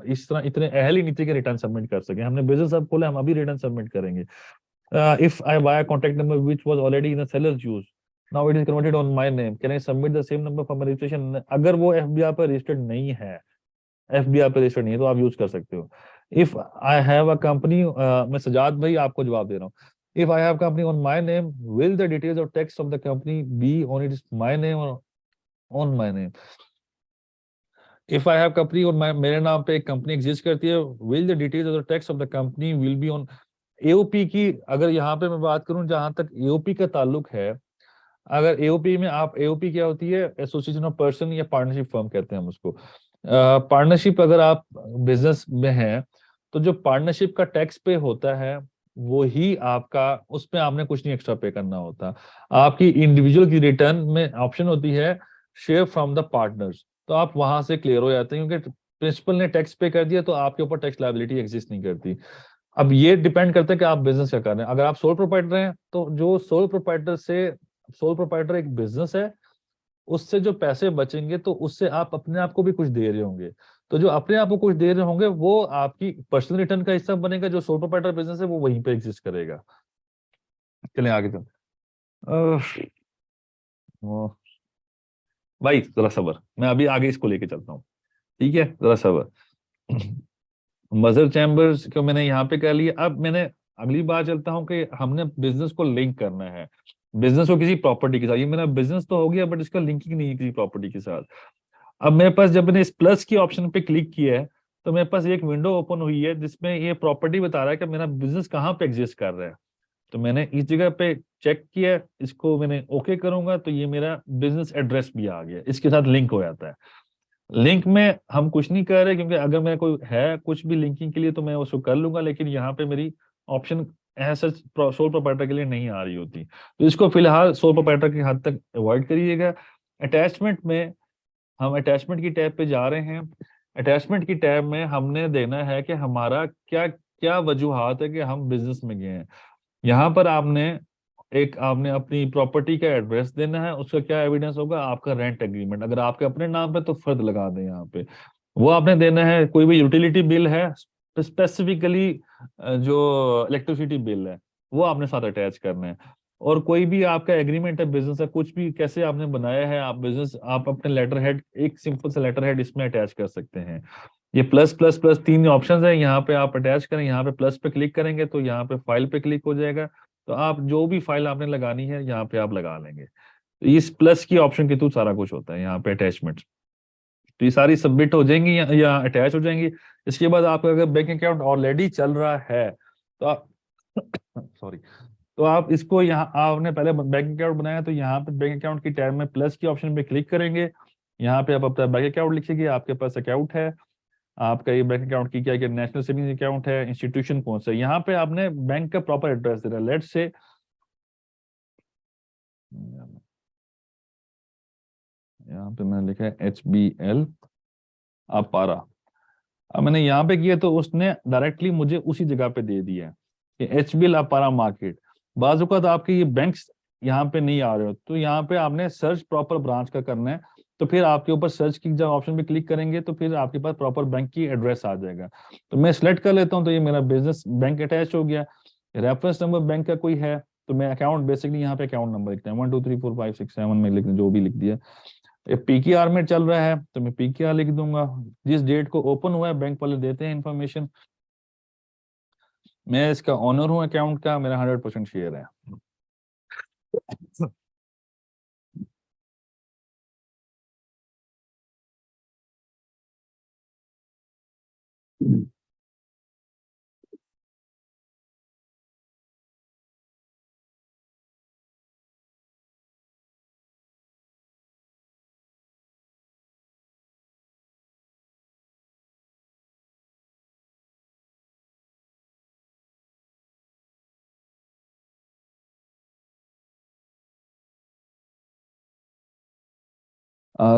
इस तरह इतने अहल ही नहीं थे कि रिटर्न सबमिट कर सके। हमने बिजनेस अब खोला, हम अभी रिटर्न सबमिट करेंगे। If I buy contact number which was already in sellers use, now it is converted on my name, can I submit the same number for my registration? अगर वो एफबीआर पर registered नहीं है, FBR पे registered नहीं है, तो आप यूज कर सकते हो। If I have a company, मैं सजाद भाई आपको जवाब दे रहा हूँ। If I have company on my name, will the details और text of the company be on its my name और on my name? If I have company और मेरे नाम पे एक कंपनी एग्जिस्ट करती है, विल द डिटेल्स और text of the company will be on AOP की? अगर यहाँ पे मैं बात करूं जहां तक एओपी का ताल्लुक है, अगर एओपी में आप, एओपी क्या होती है, एसोसिएशन ऑफ पर्सन या पार्टनरशिप फर्म कहते हैं हम उसको। पार्टनरशिप अगर आप बिजनेस में हैं, तो जो पार्टनरशिप का टैक्स पे होता है वो ही आपका, उसमें आपने कुछ नहीं एक्स्ट्रा पे करना होता। आपकी इंडिविजुअल की रिटर्न में ऑप्शन होती है शेयर फ्रॉम द पार्टनर्स, तो आप वहां से क्लियर हो जाते हैं, क्योंकि प्रिंसिपल ने टैक्स पे कर दिया तो आपके ऊपर टैक्स लायबिलिटी एग्जिस्ट नहीं करती। अब ये डिपेंड करता है कि आप बिजनेस क्या कर रहे हैं। अगर आप सोल प्रोप्राइटर हैं, तो जो सोल प्रोप्राइटर से, सोल प्रोप्राइटर एक बिजनेस है, उससे जो पैसे बचेंगे तो उससे आप अपने आप को भी कुछ दे रहे होंगे, तो जो अपने आप को कुछ दे रहे होंगे वो आपकी पर्सनल रिटर्न का हिस्सा बनेगा। जो सोल प्रोप्राइटर बिजनेस है वो वहीं पे एग्जिस्ट करेगा। चलें आगे चल। भाई जरा सबर, मैं अभी आगे इसको लेके चलता हूँ, ठीक है, जरा सबर। मदर चैम्बर्स को मैंने यहाँ पे कर लिया। अब मैंने अगली बार चलता हूँ कि हमने बिजनेस को लिंक करना है, बिजनेस को किसी प्रॉपर्टी के साथ। ये मेरा बिजनेस तो हो गया, बट इसका लिंकिंग नहीं है किसी प्रॉपर्टी के साथ। अब मेरे पास, जब मैंने इस प्लस की ऑप्शन पे क्लिक किया है, तो मेरे पास एक विंडो ओपन हुई है जिसमें ये प्रॉपर्टी बता रहा है कि मेरा बिजनेस कहाँ पे एग्जिस्ट कर रहा है। तो मैंने इस जगह पे चेक किया, इसको मैंने ओके करूंगा तो ये मेरा बिजनेस एड्रेस भी आ गया, इसके साथ लिंक हो जाता है। लिंक में हम कुछ नहीं कर रहे, क्योंकि अगर मेरा कोई है कुछ भी लिंकिंग के लिए तो मैं उसको कर लूंगा, लेकिन यहाँ पे मेरी ऑप्शन ऐसा सोल प्रोप्राइटर के लिए नहीं आ रही होती, तो इसको फिलहाल सोल प्रोप्राइटर की हद तक अवॉइड करिएगा। अटैचमेंट में, हम अटैचमेंट की टैब पे जा रहे हैं। अटैचमेंट की टैब में हमने देना है कि हमारा क्या क्या वजूहात है कि हम बिजनेस में गए हैं। यहाँ पर आपने अपनी प्रॉपर्टी का एड्रेस देना है, उसका क्या एविडेंस होगा, आपका रेंट एग्रीमेंट। अगर आपके अपने नाम पे तो फर्द लगा दें यहाँ पे, वो आपने देना है। कोई भी यूटिलिटी बिल है, स्पेसिफिकली जो इलेक्ट्रिसिटी बिल है, वो आपने साथ अटैच करना है। और कोई भी आपका एग्रीमेंट है बिजनेस है, कुछ भी कैसे आपने बनाया है आप बिजनेस, आप अपने लेटर हेड, एक सिंपल सा लेटर हेड इसमें अटैच कर सकते हैं। ये प्लस प्लस प्लस 3 ऑप्शंस है, यहाँ पे आप अटैच करें, यहाँ पे प्लस पे क्लिक करेंगे तो यहाँ पे फाइल पे क्लिक हो जाएगा, तो आप जो भी फाइल आपने लगानी है यहाँ पे आप लगा लेंगे। तो इस प्लस की ऑप्शन के थ्रू सारा कुछ होता है यहाँ पे अटैचमेंट। तो ये सारी सबमिट हो जाएंगी या अटैच हो जाएंगी। इसके बाद आपका अगर बैंक अकाउंट ऑलरेडी चल रहा है तो आप सॉरी, तो आप इसको यहाँ, आपने पहले बैंक अकाउंट बनाया तो यहाँ पे बैंक अकाउंट की टैब में प्लस की ऑप्शन पे क्लिक करेंगे। यहाँ पे आप अपना बैंक अकाउंट लिखिए, आपके पास अकाउंट है आपका, ये बैंक अकाउंट की क्या है, नेशनल सेविंग्स अकाउंट है, इंस्टीट्यूशन कौन सा है, यहाँ पे आपने बैंक का प्रॉपर एड्रेस देना है। लेट्स से यहाँ पे मैंने लिखा है HBL अपारा। अब मैंने यहाँ पे किया तो उसने डायरेक्टली मुझे उसी जगह पे दे दिया है कि HBL अपारा मार्केट। बाजू का तो आपके ये बैंक्स यहाँ पे नहीं आ रहे हो, तो यहाँ पे आपने सर्च प्रॉपर ब्रांच का करना है। तो फिर आपके ऊपर सर्च की जब ऑप्शन पे क्लिक करेंगे तो फिर आपके पास प्रॉपर बैंक की एड्रेस आ जाएगा। तो मैं सिलेक्ट कर लेता हूँ, तो ये मेरा बिजनेस बैंक अटैच हो गया। रेफरेंस नंबर बैंक का कोई है तो मैं अकाउंट बेसिकली यहाँ पे अकाउंट नंबर लिखता हूँ 1 2 3 4 5 6 7 में लिख जो भी लिख दिया। PKR में चल रहा है तो मैं PKR लिख दूंगा। जिस डेट को ओपन हुआ है बैंक वाले देते हैं इंफॉर्मेशन। मैं इसका ऑनर हूँ अकाउंट का, मेरा 100% शेयर है।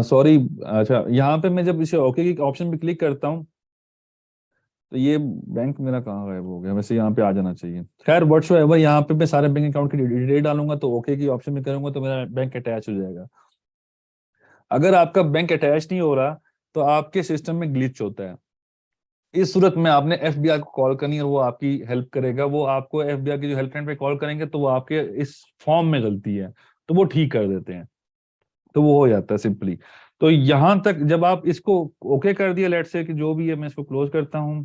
सॉरी, अच्छा यहाँ पे मैं जब इसे ओके की ऑप्शन पे क्लिक करता हूँ तो ये बैंक मेरा कहाँ गायब हो गया, वैसे यहाँ पे आ जाना चाहिए। खैर व्हाट्स एवर, यहाँ पे मैं सारे बैंक अकाउंट की डिटेल डालूंगा तो ओके की ऑप्शन में करूंगा तो मेरा बैंक अटैच हो जाएगा। अगर आपका बैंक अटैच नहीं हो रहा तो आपके सिस्टम में ग्लिच होता है। इस सूरत में आपने FBI को कॉल करनी है और वो आपकी हेल्प करेगा। वो आपको FBI की जो हेल्पलाइन पे कॉल करेंगे तो वो आपके इस फॉर्म में गलती है तो वो ठीक कर देते हैं, तो वो हो जाता है सिंपली। तो यहां तक जब आप इसको ओके कर दिया, लेट्स से कि जो भी है, मैं इसको क्लोज करता हूं।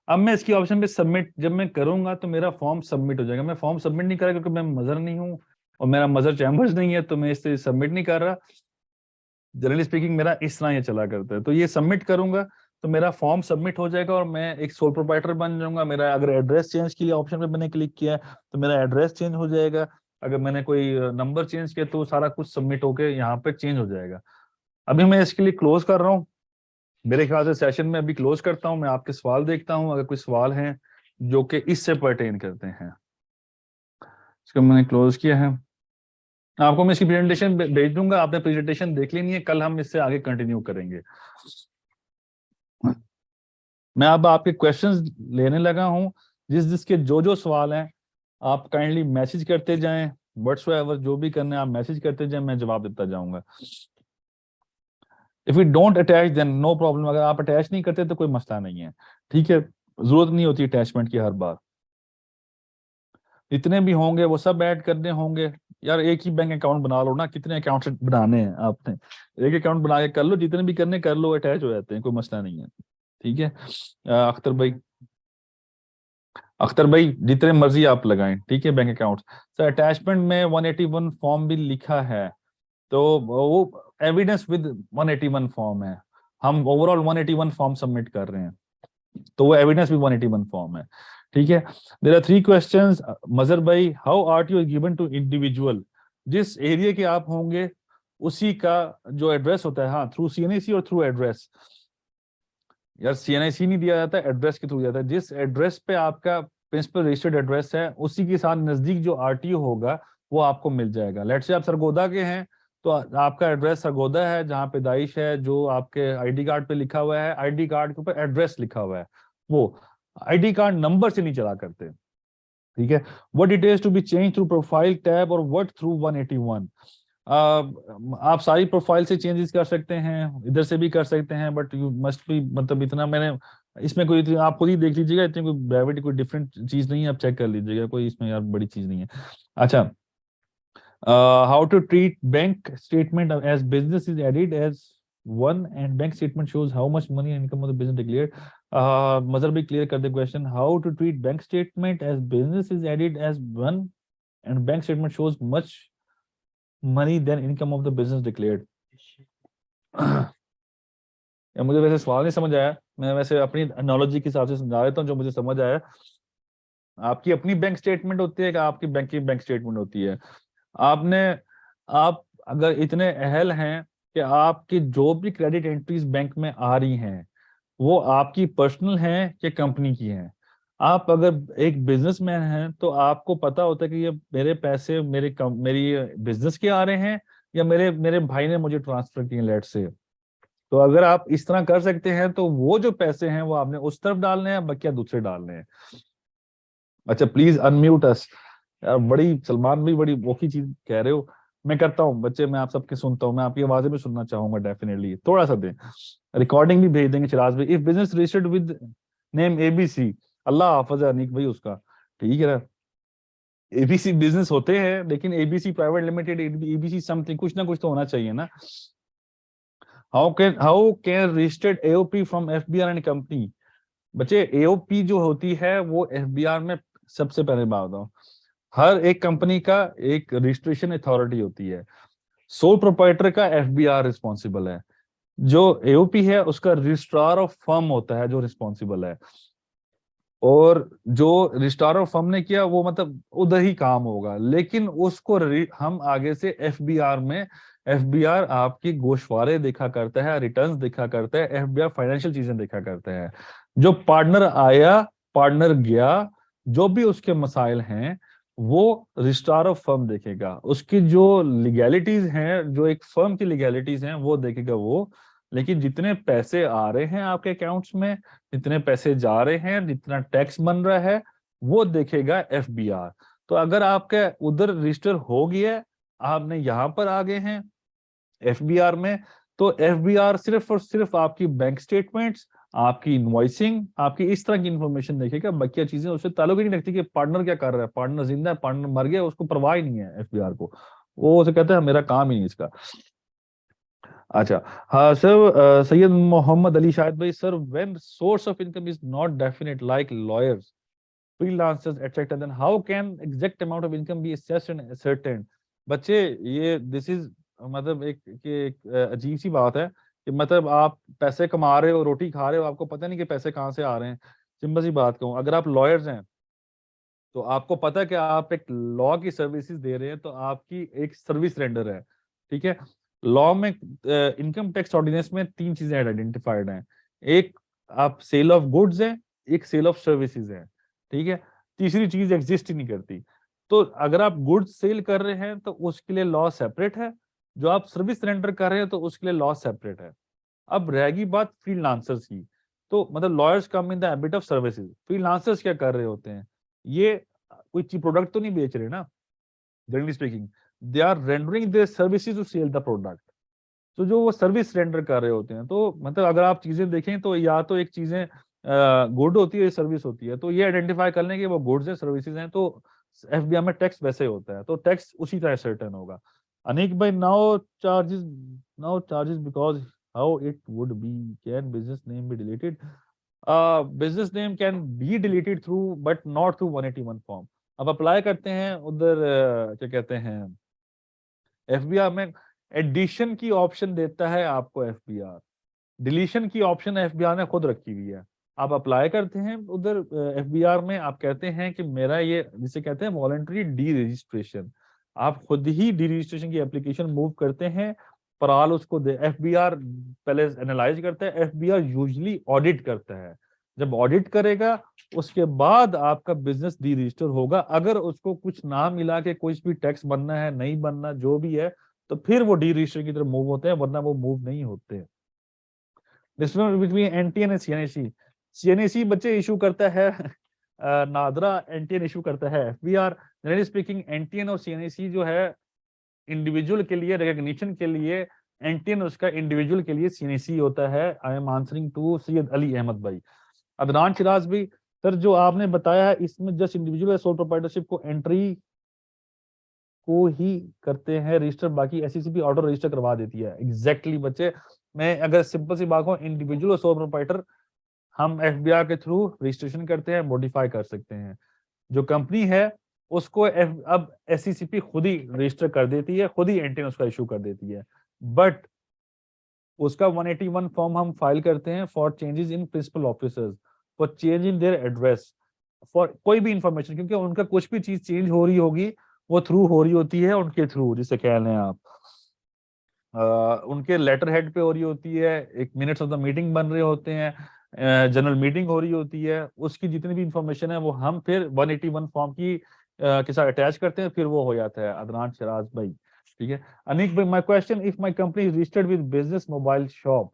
अब मैं इसकी ऑप्शन पे सबमिट जब मैं करूंगा तो मेरा फॉर्म सबमिट हो जाएगा। मैं फॉर्म सबमिट नहीं कर रहा क्योंकि मैं मदर नहीं हूँ और मेरा मदर चैम्बर्स नहीं है, तो मैं इससे सबमिट नहीं कर रहा। जनरली स्पीकिंग मेरा इस तरह ये चला करता है। तो ये सबमिट करूंगा तो मेरा फॉर्म सबमिट हो जाएगा और मैं एक सोल प्रोप्राइटर बन जाऊंगा। मेरा अगर एड्रेस चेंज के लिए ऑप्शन पे मैंने क्लिक किया है तो मेरा एड्रेस चेंज हो जाएगा। अगर मैंने कोई नंबर चेंज किया तो सारा कुछ सबमिट होके यहाँ पे चेंज हो जाएगा। अभी मैं इसके लिए क्लोज कर रहा हूँ। मेरे ख्याल से सेशन में अभी क्लोज करता हूँ। मैं आपके सवाल देखता हूँ, अगर कोई सवाल हैं जो कि इससे पर्टेन करते हैं। इसको मैंने क्लोज किया है। आपको मैं इसकी प्रेजेंटेशन भेज दूंगा, आपने प्रेजेंटेशन देख लेनी है, कल हम इससे आगे कंटिन्यू करेंगे। मैं अब आपके क्वेश्चंस लेने लगा हूं। जिस जिसके जो जो सवाल हैं आप काइंडली मैसेज करते जाएं। व्हाट्सएवर जो भी करना है आप मैसेज करते जाएं, मैं जवाब देता जाऊंगा। If you don't attach then no problem. अगर आप अटैच नहीं करते तो कोई मसला नहीं है, ठीक है। जरूरत नहीं होती अटैचमेंट की हर बार। जितने भी होंगे वो सब ऐड करने होंगे। यार एक ही बैंक अकाउंट बना लो ना, कितने अकाउंट बनाने हैं आपने। एक अकाउंट बना के कर लो, जितने भी करने कर लो, अटैच हो जाते हैं, कोई मसला नहीं है, ठीक है। अख्तर भाई, अख्तर भाई जितने मर्जी आप लगाएं, ठीक है बैंक अकाउंट। सर अटैचमेंट में 181 फॉर्म भी लिखा है, तो वो एविडेंस विद 181 फॉर्म है। हम ओवरऑल 181 फॉर्म सबमिट कर रहे हैं, तो वो एविडेंस भी 181 फॉर्म है, ठीक है। There are 3 questions. मजर भाई, how RTO given to individual. जिस एरिया के आप होंगे उसी का जो एड्रेस होता है, हाँ, थ्रू CNIC और थ्रू एड्रेस। यार CNIC नहीं दिया जाता, एड्रेस के थ्रू दिया जाता है। जिस एड्रेस पे आपका प्रिंसिपल रजिस्टर्ड एड्रेस है उसी के साथ नजदीक जो RTO होगा वो आपको मिल जाएगा। लेट्स से आप सरगोदा के हैं तो आपका एड्रेस सरगोदा है, जहाँ पे दाइश है, जो आपके ID कार्ड पे लिखा हुआ है, ID कार्ड के ऊपर एड्रेस लिखा हुआ है, वो ID कार्ड नंबर से नहीं चला करते, ठीक है। What details to be change through profile tab और व्हाट थ्रू 181। आप सारी प्रोफाइल से चेंजेस कर सकते हैं, इधर से भी कर सकते हैं, बट यू मस्ट बी, मतलब इतना मैंने इसमें कोई, आप खुद ही देख लीजिएगा, इतनी कोई ग्रेविटी कोई डिफरेंट चीज नहीं है, आप चेक कर लीजिएगा, कोई इसमें यार बड़ी चीज नहीं है। अच्छा, how to treat bank statement as business is added as one and bank statement shows how much money and income of the business declared. मजर भी क्लियर कर दे question. How to treat bank statement as business is added as one and bank statement shows much money than income of the business declared. या मुझे वैसे सवाल नहीं समझ आया, मैं वैसे अपनी एनालॉजी के हिसाब से समझा देता हूँ जो मुझे समझ आया। आपकी अपनी बैंक स्टेटमेंट होती है कि आपकी बैंक की बैंक स्टेटमेंट होती है? आपने आप अगर इतने अहल हैं कि आपकी जो भी क्रेडिट एंट्रीज बैंक में आ रही हैं वो आपकी पर्सनल हैं कि कंपनी की हैं? आप अगर एक बिजनेसमैन हैं तो आपको पता होता है कि ये मेरे पैसे मेरी बिजनेस के आ रहे हैं या मेरे मेरे भाई ने मुझे ट्रांसफर किए, लेट से। तो अगर आप इस तरह कर सकते हैं तो वो जो पैसे हैं वो आपने उस तरफ डालने हैं, बाकी दूसरे डालने हैं। अच्छा, प्लीज अनम्यूट अस। यार बड़ी सलमान भाई बड़ी वो की चीज कह रहे हो। मैं करता हूँ बच्चे, मैं आप सबके सुनता हूँ, मैं आपकी आवाजें भी सुनना चाहूंगा डेफिनेटली, थोड़ा सा दें। रिकॉर्डिंग भी भेज देंगे चिराज भाई। If business registered with name ABC, Allah हाफिज है अनीक भाई उसका, ठीक है ना। एबीसी बिजनेस होते हैं लेकिन ABC private limited, ABC something, कुछ ना कुछ तो होना चाहिए ना। How can registered AOP from FBR and company? बच्चे एओपी जो होती है वो एफबीआर में, सबसे पहले बात बताऊं, हर एक कंपनी का एक रजिस्ट्रेशन अथॉरिटी होती है। सोल प्रोप्राइटर का एफबीआर रिस्पॉन्सिबल है। जो एओपी है उसका रजिस्ट्रार ऑफ फर्म होता है जो रिस्पॉन्सिबल है। और जो रजिस्ट्रार ऑफ फर्म ने किया वो मतलब उधर ही काम होगा, लेकिन उसको हम आगे से एफबीआर में, एफबीआर आपकी गोशवारे देखा करता है, रिटर्न्स देखा करता है, एफबीआर फाइनेंशियल चीजें देखा करता है। जो पार्टनर आया, पार्टनर गया, जो भी उसके मसाइल हैं वो रजिस्ट्रार ऑफ फर्म देखेगा। उसकी जो लीगैलिटीज हैं, जो एक फर्म की लीगैलिटीज हैं वो देखेगा वो। लेकिन जितने पैसे आ रहे हैं आपके अकाउंट्स में, जितने पैसे जा रहे हैं, जितना टैक्स बन रहा है, वो देखेगा एफबीआर। तो अगर आपका उधर रजिस्टर हो गया है, आपने यहाँ पर आ गए हैं एफबीआर में, तो एफबीआर सिर्फ और सिर्फ आपकी बैंक स्टेटमेंट्स, आपकी इनवॉइसिंग, आपकी इस तरह की इंफॉर्मेशन देखेगा। बाकी चीजें उससे ताल्लुक ही नहीं रखती कि पार्टनर क्या कर रहा है, पार्टनर जिंदा है, पार्टनर मर गया, उसको परवाह ही नहीं है एफबीआर को। वो उसे कहते हैं मेरा काम ही नहीं इसका। अच्छा, हाँ सर, सैयद मोहम्मद अली शाहिद भाई, sir when source of income is not definite like lawyers, freelancers etc, then how can exact amount of income be assessed and ascertained? बच्चे ये दिस इज मतलब एक अजीब सी बात है कि मतलब आप पैसे कमा रहे हो, रोटी खा रहे हो, आपको पता नहीं कि पैसे कहाँ से आ रहे हैं। सिंपल सी बात कहूँ, अगर आप लॉयर्स हैं तो आपको पता है कि आप एक लॉ की सर्विसेज दे रहे हैं, तो आपकी एक सर्विस रेंडर है, ठीक है। लॉ में, इनकम टैक्स ऑर्डिनेंस में तीन चीजें आइडेंटिफाइड हैं। एक आप सेल ऑफ गुड्स है, एक सेल ऑफ सर्विसेज है, ठीक है। तीसरी चीज एग्जिस्ट ही नहीं करती। तो अगर आप गुड्स सेल कर रहे हैं तो उसके लिए लॉ सेपरेट है, जो आप सर्विस रेंडर कर रहे हैं तो उसके लिए लॉ सेपरेट है। अब रहेगी बात फ्रीलांसर्स की, तो मतलब lawyers come in the habit of services, freelancers क्या कर रहे होते हैं? ये कोई चीज प्रोडक्ट तो नहीं बेच रहे ना, generally speaking, they are rendering their services to sell the product. तो जो वो सर्विस रेंडर कर रहे होते हैं, तो मतलब अगर आप चीजें देखें तो या तो एक चीजें गुड होती है, सर्विस होती है, तो ये आइडेंटिफाई कर लें कि वो गुड्स है, सर्विसेज हैं, तो एफबीआई में टैक्स वैसे होता है, तो टैक्स उसी तरह से रिटर्न होगा। अनिक भाई, now charges because how it would be, can business name be deleted? Business name can be deleted through but not through 181 form. अब अप्लाई करते हैं उधर, क्या कहते हैं, एफबीआर में एडिशन की ऑप्शन देता है आपको एफबीआर, डिलीशन की ऑप्शन एफबीआर ने खुद रखी हुई है। आप अप्लाई करते हैं उधर एफबीआर में, आप कहते हैं कि मेरा ये, जिसे कहते हैं वॉलंटरी डी रजिस्ट्रेशन, आप खुद ही डी रजिस्ट्रेशन की एप्लीकेशन मूव करते हैं। पराल उसको दे, एफबीआर पहले एनालाइज करता है, एफबीआर यूजुअली ऑडिट करता है। जब ऑडिट करेगा उसके बाद आपका बिजनेस डी रजिस्टर होगा। अगर उसको कुछ ना मिला के कुछ भी टैक्स बनना है, नहीं बनना, जो भी है, तो फिर वो डी रजिस्टर की तरफ मूव होते हैं, वरना वो मूव नहीं होते। डिफरेंस बिटवीन एनटीएन एंड सीएनएसी, सीएनएसी बच्चे इशू करता है नादरा, एनटीएन इशू करता है एफबीआर। जनरली स्पीकिंग एनटीएन और सीएनएसी जो है इंडिविजुअल के लिए, रिकॉग्निशन के लिए एनटीएन उसका इंडिविजुअल के लिए, सीएनएसी होता है। I am answering to Syed Ali Ahmed भाई। अदनान शिराज भी, सर जो आपने बताया है इसमें जस्ट इंडिविजुअल सोल प्रोप्राइटरशिप को एंट्री को ही करते हैं रजिस्टर, बाकी एससीसीपी ऑर्डर रजिस्टर करवा देती है। एग्जैक्टली बच्चे, मैं अगर सिंपल सी बात कहूं, इंडिविजुअल और सोल प्रोप्राइटर हम एफबीआर के थ्रू रजिस्ट्रेशन करते हैं, मॉडिफाई कर सकते हैं। जो कंपनी है उसको अब एससीसीपी खुद ही रजिस्टर कर देती है, खुद ही एंटीन उसका इशू कर देती है। बट उसका 181 फॉर्म हम फाइल करते हैं for changes in principle officers, for change in their address. For कोई भी इंफॉर्मेशन, क्योंकि उनका कुछ भी चीज चेंज हो रही होगी वो थ्रू हो रही होती है उनके थ्रू, जिसे कह लें आप उनके लेटर हेड पे हो रही होती है, एक मिनट्स ऑफ द मीटिंग बन रहे होते हैं, जनरल मीटिंग हो रही होती है, उसकी जितनी भी इंफॉर्मेशन है वो हम फिर 181 फॉर्म की के साथ अटैच करते हैं, फिर वो हो जाता है। अदनान शराज भाई, ठीक है। अनीक भाई, my question, if my company is registered with business mobile shop,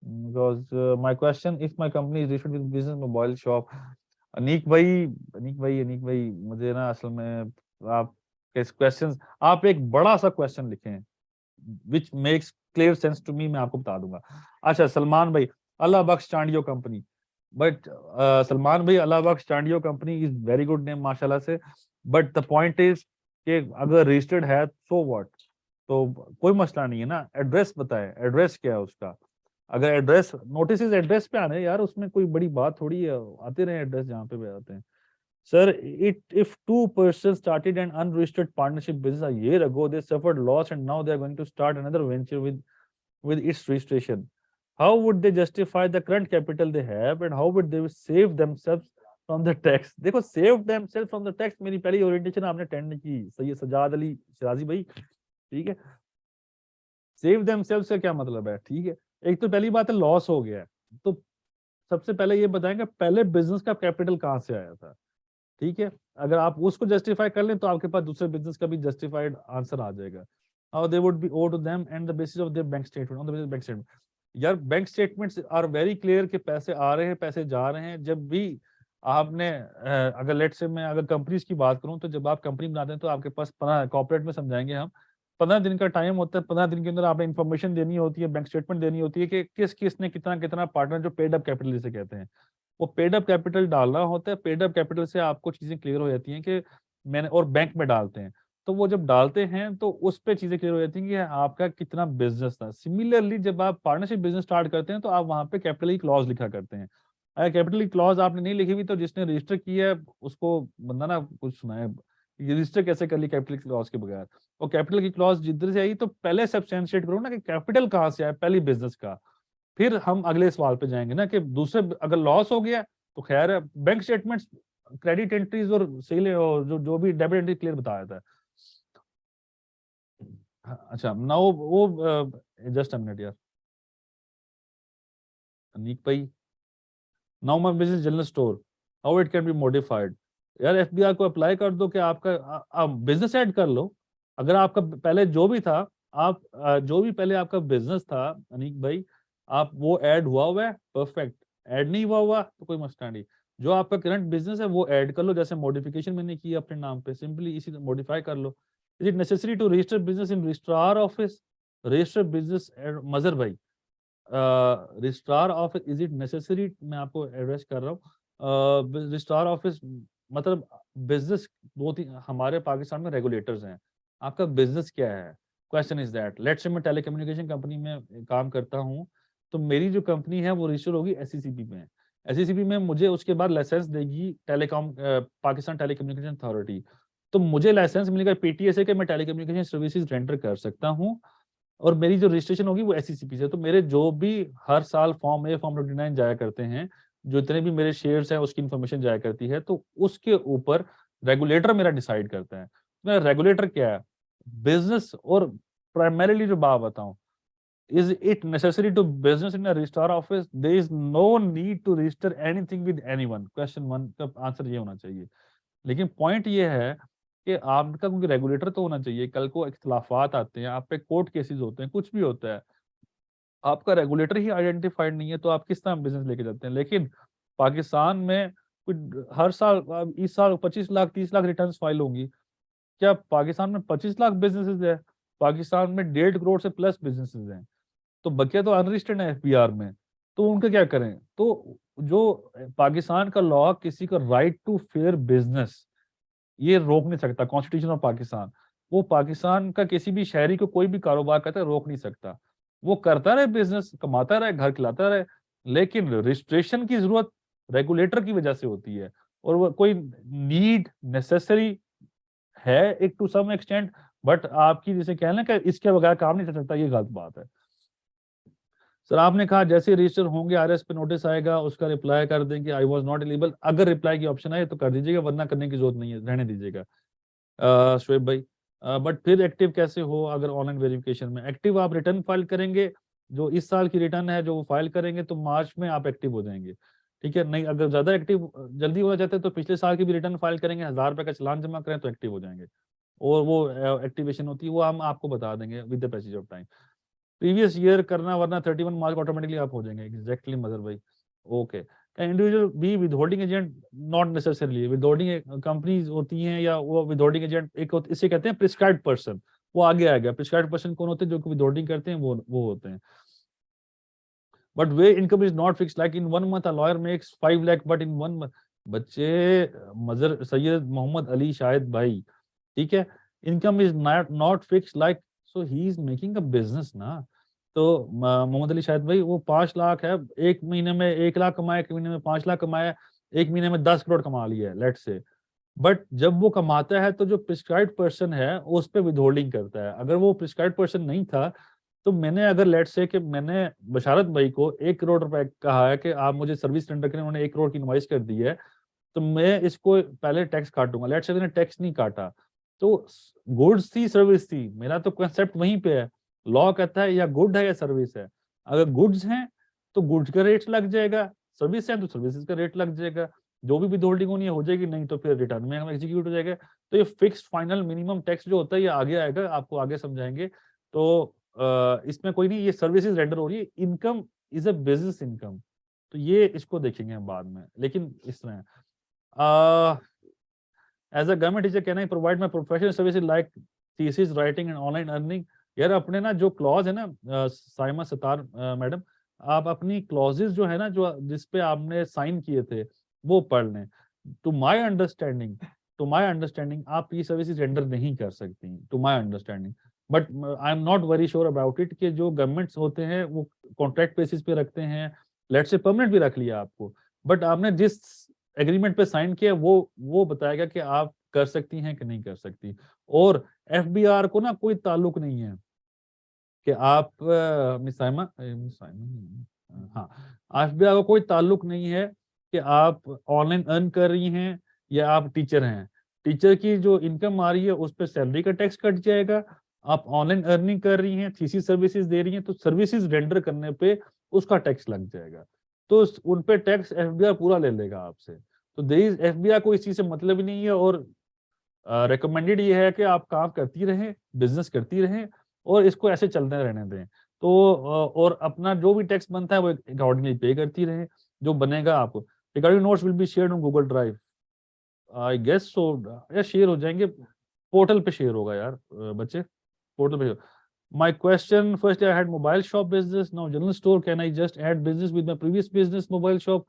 because my question, if my company is registered with business mobile shop, Aneeq भाई, अनीक भाई, मुझे ना असल में आप क्वेश्चंस, आप एक बड़ा सा क्वेश्चन लिखें which makes clear sense to me, मैं आपको बता दूंगा। अच्छा सलमान भाई, अल्लाह बख्श चांडियो कंपनी, बट सलमान भाई, Allah Bakhsh Chandio company is very good name माशाल्लाह से, बट द पॉइंट इज कि अगर रजिस्टर्ड है सो व्हाट, तो कोई मसला नहीं है ना। एड्रेस बताए, एड्रेस क्या है उसका, अगर एड्रेस नोटिस एड्रेस पे आने यार, उसमें कोई बड़ी बात थोड़ी है, आते रहे एड्रेस जहाँ पे आते हैं। Sir, if two persons started an unregistered partnership business a year ago, they suffered loss and now they are going to start another venture with its registration. How would they justify the current capital they have and how would they save themselves from the tax? देखो, save themselves from the tax मेरी पहली orientation आपने attend नहीं की, सैयद सजाद अली शिराजी भाई, ठीक है। Save themselves से क्या मतलब है, ठीक है। एक तो पहली बात है लॉस हो गया है, तो सबसे पहले ये बताएंगे पहले बिजनेस का कैपिटल कहाँ से आया था, ठीक है। अगर आप उसको जस्टिफाई कर लें तो आपके पास दूसरे बिजनेस का भी जस्टिफाइड आंसर आ जाएगा। How they would be owe to them and the basis of their bank statement, on the basis bank statement. यार bank statements are very clear कि पैसे आ रहे हैं, पैसे जा रहे हैं। जब भी आपने अगर लेट से मैं अगर कंपनीज की बात करूं, तो जब आप कंपनी बनाते हैं तो आपके पास 15, कॉर्पोरेट में समझाएंगे हम, 15 दिन का टाइम होता है। 15 दिन के अंदर आपने इन्फॉर्मेशन देनी होती है, बैंक स्टेटमेंट देनी होती है कि किस किस ने कितना कितना पार्टनर, जो पेड अप कैपिटल जिसे कहते हैं, वो पेड अप कैपिटल डालना होता है। पेड अप कैपिटल से आपको चीजें क्लियर हो जाती हैं कि मैंने, और बैंक में डालते हैं, तो वो जब डालते हैं तो उस पे चीजें क्लियर हो जाती हैं कि आपका कितना बिजनेस था। सिमिलरली जब आप पार्टनरशिप बिजनेस स्टार्ट करते हैं तो आप वहां पे कैपिटल की क्लॉज लिखा करते हैं। अगर कैपिटल की क्लॉज आपने नहीं लिखी हुई तो जिसने रजिस्टर किया है उसको बंदा ना कुछ सुनाए, ये रजिस्टर कैसे कर ली कैपिटल की क्लॉज के बगैर। और कैपिटल की क्लॉज जिधर से आई तो पहले सब्सटेंशिएट करो ना कि कैपिटल कहाँ से आया पहली बिजनेस का, फिर हम अगले सवाल पे जाएंगे ना कि दूसरे अगर लॉस हो गया तो खैर है, बैंक स्टेटमेंट्स, क्रेडिट एंट्रीज और सेल और जो भी डेबिट एंट्री क्लियर बताया था। अच्छा नाउ वो जस्ट अ मिनट यार, अनीक भाई, now my business general store, how it can be modified. यार एफबीआर को अप्लाई कर दो कि आपका आप बिजनेस ऐड कर लो। अगर आपका पहले जो भी था, आप जो भी पहले आपका बिजनेस था अनीक भाई, आप वो ऐड हुआ है, परफेक्ट। ऐड नहीं हुआ तो कोई मसला नहीं। जो आपका करंट बिजनेस है वो ऐड कर लो, जैसे मॉडिफिकेशन मैंने की अपने नाम पे, सिंपली इसी मॉडिफाई कर लो। Is it necessary to register business in registrar office, register business, Mazhar भाई, registrar office, is it necessary, मैं आपको एड्रेस कर रहा हूँ। रजिस्ट्रार ऑफिस मतलब बिजनेस, दो तीन हमारे पाकिस्तान में रेगुलेटर्स हैं, आपका बिजनेस क्या है, question is that. Let's say मैं टेलीकम्युनिकेशन कंपनी में काम करता हूँ, तो मेरी जो कंपनी है वो रजिस्टर होगी एसईसीपी में। एसईसीपी में मुझे उसके बाद लाइसेंस देगी टेलीकॉम, पाकिस्तान टेलीकम्युनिकेशन अथॉरिटी। तो मुझे लाइसेंस मिलेगा पीटीए से कि मैं टेलीकम्युनिकेशन सर्विसेज रेंडर कर सकता हूँ, और मेरी जो रजिस्ट्रेशन होगी वो एसईसीपी से। तो मेरे जो भी हर साल फॉर्म ए फॉर्म 29 जाया करते हैं, जो इतने भी मेरे शेयर्स हैं उसकी इन्फॉर्मेशन जाया करती है, तो उसके ऊपर रेगुलेटर मेरा डिसाइड करता है। मेरा रेगुलेटर क्या है, बिजनेस, और प्राइमरीली जो बात बताऊं, is it necessary to business in registrar office, there is no need to register anything with anyone, question one का आंसर ये होना चाहिए। लेकिन पॉइंट ये है कि आपका क्योंकि रेगुलेटर तो होना चाहिए, कल को इख्तलाफात आते हैं, आप पे कोर्ट केसेस होते हैं, कुछ भी होता है, आपका रेगुलेटर ही आइडेंटिफाइड नहीं है तो आप किस तरह बिजनेस लेके जाते हैं। लेकिन पाकिस्तान में हर साल इस साल 25 लाख 30 लाख रिटर्न्स फाइल होंगी, क्या पाकिस्तान में 25 लाख बिजनेसेस है? पाकिस्तान में 1.5 करोड़ से प्लस बिजनेसेस हैं, तो बकिया तो अनरजिस्टर्ड है एफबीआर में, तो उनका क्या करें? तो जो पाकिस्तान का लॉ किसी का राइट टू फेयर बिजनेस ये रोक नहीं सकता, कॉन्स्टिट्यूशन ऑफ पाकिस्तान, वो पाकिस्तान का किसी भी शहरी को कोई भी कारोबार करता है रोक नहीं सकता। वो करता रहे बिजनेस, कमाता रहे, घर खिलाता रहे, लेकिन रजिस्ट्रेशन की जरूरत रेगुलेटर की वजह से होती है, और वो कोई नीड नेसेसरी है एक टू सम एक्सटेंट, बट आपकी जैसे कह लें कि इसके बगैर काम नहीं चल सकता, ये गलत बात है। सर आपने कहा जैसे रजिस्टर होंगे आरएस पे नोटिस आएगा उसका रिप्लाई कर देंगे आई वाज नॉट एलिजिबल, अगर रिप्लाई की ऑप्शन आए तो कर दीजिएगा, वरना करने की जरूरत नहीं है, रहने दीजिएगा। शुएब भाई, बट फिर एक्टिव कैसे हो अगर ऑनलाइन वेरिफिकेशन में? एक्टिव आप रिटर्न फाइल करेंगे, जो इस साल की रिटर्न है जो वो फाइल करेंगे तो मार्च में आप एक्टिव हो जाएंगे, ठीक है। नहीं, अगर ज्यादा एक्टिव जल्दी होना चाहते हैं तो पिछले साल की भी रिटर्न फाइल करेंगे, 1000 रुपए का चालान जमा करें तो एक्टिव हो जाएंगे। और वो एक्टिवेशन होती है वो हम आपको बता देंगे with the passage of time. Previous year करना, वरना 31 मार्च ऑटोमेटिकली आप हो जाएंगे। एग्जैक्टली मदर भाई, okay. Individual be withholding agent? Not necessarily. Withholding companies होती हैं या वो विदहोल्डिंग एजेंट एक इसे कहते हैं प्रिस्क्राइब्ड पर्सन, वो आगे आ गया। प्रिस्क्राइब्ड पर्सन कौन होते हैं? जो विदहोल्डिंग करते हैं वो होते हैं। But way income is not fix, like in 1 month a lawyer makes 5 lakh but in 1 month. बच्चे, मजर सैयद मोहम्मद अली शाहिद भाई, ठीक है, income is not fix like, so he is making a business ना। तो मोहम्मद अली शाहिद भाई वो 5 लाख है, एक महीने में 1 लाख कमाया, एक महीने में 5 लाख कमाया, एक महीने में 10 करोड़ कमा लिया है लेट से। बट जब वो कमाता है तो जो प्रिस्क्राइब्ड पर्सन है उस पे विदहोल्डिंग करता है। अगर वो प्रिस्क्राइब्ड पर्सन नहीं था तो मैंने अगर लेट्स से कि मैंने बशारत भाई को 1 करोड़ रुपए कहा है कि आप मुझे सर्विस टेंडर करें, उन्होंने 1 करोड़ की इनवॉइस कर दी है, तो मैं इसको पहले टैक्स काटूंगा। लेट्स से मैंने टैक्स नहीं काटा, तो गुड्स थी सर्विस थी, मेरा तो कॉन्सेप्ट वहीं पे है। लॉ कहता है या गुड है या सर्विस है। अगर गुड्स हैं तो गुड्स का रेट लग जाएगा, सर्विस है तो सर्विसेज का रेट लग जाएगा। जो भी विदहोल्डिंग होनी है हो जाएगी, नहीं तो फिर रिटर्न में हम एग्जीक्यूट हो जाएगा। तो ये फिक्स्ड फाइनल मिनिमम टैक्स जो होता है ये आगे आएगा, आपको आगे समझाएंगे। तो इसमें कोई नहीं, ये सर्विसेज रेंडर हो रही है, income is a business income, तो ये इसको देखेंगे हम बाद में। लेकिन इस तरह as a government teacher can I provide my professional services like thesis writing and online earning? यार अपने ना जो क्लॉज है ना, साइमा सतार मैडम, आप अपनी क्लॉजेस जो है ना, जो जिस पे आपने साइन किए थे वो पढ़ लें। टू माय अंडरस्टैंडिंग, आप ये सर्विसेज रेंडर नहीं कर सकती, to my understanding. But I am not very sure about it कि जो गवर्नमेंट्स होते हैं वो कॉन्ट्रैक्ट बेसिस पे रखते हैं, लेट से परमानेंट भी रख लिया आपको, बट आपने जिस एग्रीमेंट पे साइन किया वो बताएगा कि आप कर सकती हैं कि नहीं कर सकती। और एफबीआर को ना कोई ताल्लुक नहीं है कि आप मिस साइमा मिस साइमा हाँ, एफबीआर को कोई ताल्लुक नहीं है कि आप ऑनलाइन अर्न कर रही हैं या आप टीचर हैं। टीचर की जो इनकम आ रही है उस पर सैलरी का टैक्स कट जाएगा। आप ऑनलाइन अर्निंग कर रही हैं, थीसिस सर्विसेज दे रही हैं, तो सर्विसेज रेंडर करने पे उसका टैक्स लग जाएगा। तो उन पे टैक्स एफबीआर पूरा ले लेगा आपसे। तो देयर एफबीआर को इस चीज से मतलब ही नहीं है। और रिकमेंडेड ये है कि आप काम करती रहें, बिजनेस करती रहें और इसको ऐसे चलते रहने दें। तो और अपना जो भी टैक्स बनता है वो अकॉर्डिंगली पे करती रहें, जो बनेगा आपको। Regarding notes will be shared on Google drive, I guess so. या शेयर हो जाएंगे, पोर्टल पे शेयर होगा यार, बच्चे पोर्टल पे। My question first, I had mobile shop business, now general store, can I just add business with my previous business mobile shop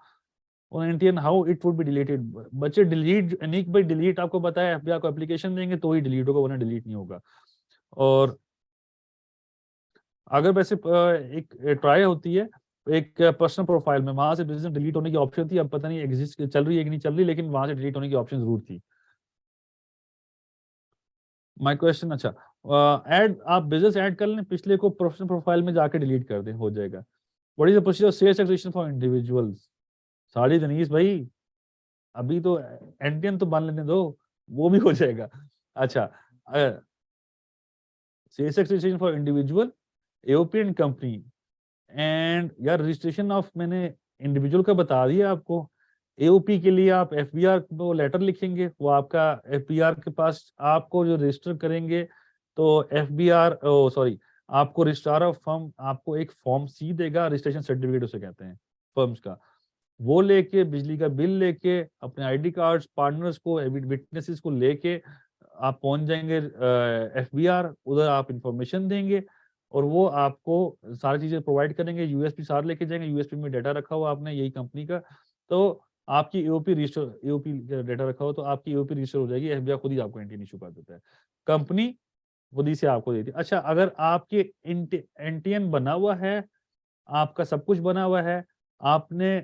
on NTN, how it would be deleted? बच्चे delete, Aneek भाई delete आपको बताया, FBI को application देंगे तो ही delete होगा, वरना delete नहीं होगा। और अगर वैसे एक ट्राई होती है एक पर्सनल प्रोफाइल में, वहां से बिजनेस डिलीट होने की ऑप्शन थी, अब पता नहीं एग्जिस्ट चल रही है कि नहीं चल रही, लेकिन वहां से डिलीट होने की ऑप्शन जरूर थी। माय क्वेश्चन, अच्छा ऐड आप बिजनेस ऐड कर लें, पिछले को प्रोफेशनल प्रोफाइल में जाके डिलीट कर दें, हो जाएगा। What is the procedure sales acquisition for individuals? Sorry Danish भाई, अभी तो एनटीएन तो बन लेने दो, वो भी हो जाएगा। अच्छा, sales acquisition for individual European company and यार रजिस्ट्रेशन ऑफ, मैंने इंडिविजुअल का बता दिया आपको। एओपी के लिए आप एफबीआर को लेटर लिखेंगे, वो आपका एफबीआर के पास आपको जो रजिस्टर करेंगे, तो एफबीआर सॉरी, आपको रजिस्ट्रार ऑफ फर्म आपको एक फॉर्म सी देगा, रजिस्ट्रेशन सर्टिफिकेट उसे कहते हैं फर्म्स का। वो लेके, बिजली का बिल लेके, अपने आईडी कार्ड्स, पार्टनर्स को, विटनेसेस को लेके आप पहुंच जाएंगे एफबीआर, उधर आप इंफॉर्मेशन देंगे और वो आपको सारी चीजें प्रोवाइड करेंगे। यूएसपी साथ लेके जाएंगे, यूएसपी में डाटा रखा हुआ आपने यही कंपनी का, तो आपकी एओपी रजिस्टर, एओपी डाटा रखा हो तो आपकी एओपी रजिस्टर हो जाएगी, एफबीआर खुद ही आपको एंटी इशू कर देता है, कंपनी खुद ही से आपको देती है। अच्छा, अगर आपके एनटीएन बना हुआ है, आपका सब कुछ बना हुआ है, आपने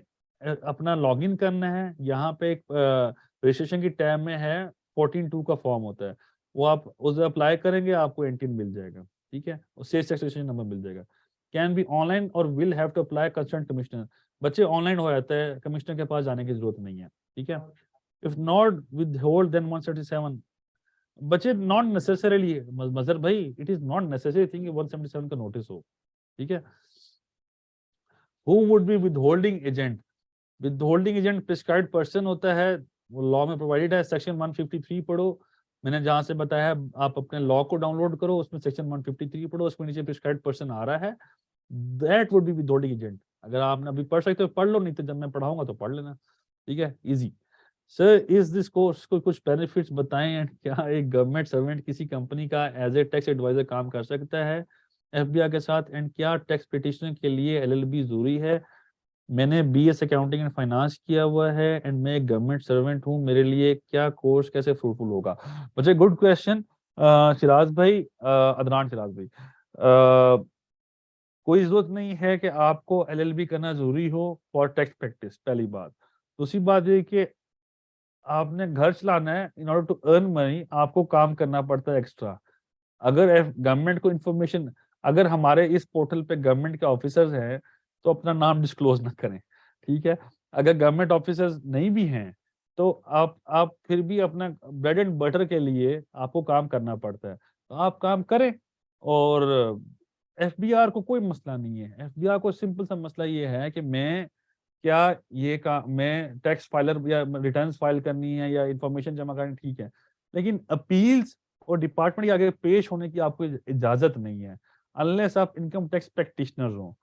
अपना लॉगिन करना है, यहाँ पे एक रजिस्ट्रेशन की टैब में है 14(2) का फॉर्म होता है, वो आप उसे अप्लाई करेंगे, आपको एनटीएन मिल जाएगा, ठीक है, और सेल्स टैक्सेशन नंबर मिल जाएगा। कैन बी ऑनलाइन और will have to apply concern commissioner. बच्चे ऑनलाइन हो जाता है, कमिश्नर के पास जाने की जरूरत नहीं है, ठीक है। If not with hold then 177, बच्चे नॉट नेसेसरीली, मजर भाई it is not necessary thing 177 का नोटिस हो, ठीक है। Who would be withholding agent? Withholding agent prescribed person होता है, वो लॉ में प्रोवाइडेड है, सेक्शन 153 पढ़ो। मैंने जहां से बताया आप अपने लॉ को डाउनलोड करो, उसमें सेक्शन 153 पढ़ो, उसमें नीचे प्रिस्क्राइब्ड पर्सन आ रहा है, that would be withholding agent. अगर आपने अभी पढ़ सकते हो पढ़ लो, नहीं तो जब मैं पढ़ाऊंगा तो पढ़ लेना, ठीक है, easy. Sir is this course को कुछ बेनिफिट्स बताएं एंड क्या एक गवर्नमेंट सर्वेंट किसी कंपनी का एज ए टैक्स एडवाइजर काम कर सकता है एफबीआई के साथ, एंड क्या टैक्स पिटिशनर के लिए एलएलबी जरूरी है? मैंने बीएस अकाउंटिंग एंड फाइनेंस किया हुआ है एंड मैं एक गवर्नमेंट सर्वेंट हूँ, मेरे लिए क्या कोर्स कैसे फ्रूटफुल होगा? बच्चे गुड क्वेश्चन। शिराज भाई, अदनान शिराज भाई, कोई जरूरत नहीं है कि आपको एलएलबी करना जरूरी हो फॉर टैक्स प्रैक्टिस, पहली बात। दूसरी बात ये कि आपने घर चलाना है, in order to earn money आपको काम करना पड़ता है एक्स्ट्रा। अगर गवर्नमेंट को इंफॉर्मेशन, अगर हमारे इस पोर्टल पे गवर्नमेंट के ऑफिसर्स हैं तो अपना नाम डिस्क्लोज ना करें, ठीक है। अगर गवर्नमेंट ऑफिसर्स नहीं भी हैं तो आप फिर भी अपना ब्रेड एंड बटर के लिए आपको काम करना पड़ता है, तो आप काम करें। और एफबीआर को कोई मसला नहीं है, एफबीआर को सिंपल सा मसला ये है कि क्या ये मैं टैक्स फाइलर या रिटर्न्स फाइल करनी है या इंफॉर्मेशन जमा करनी, ठीक है। लेकिन अपील्स और डिपार्टमेंट के आगे पेश होने की आपको इजाजत नहीं है अनलेस आप इनकम टैक्स प्रैक्टिशनर हो।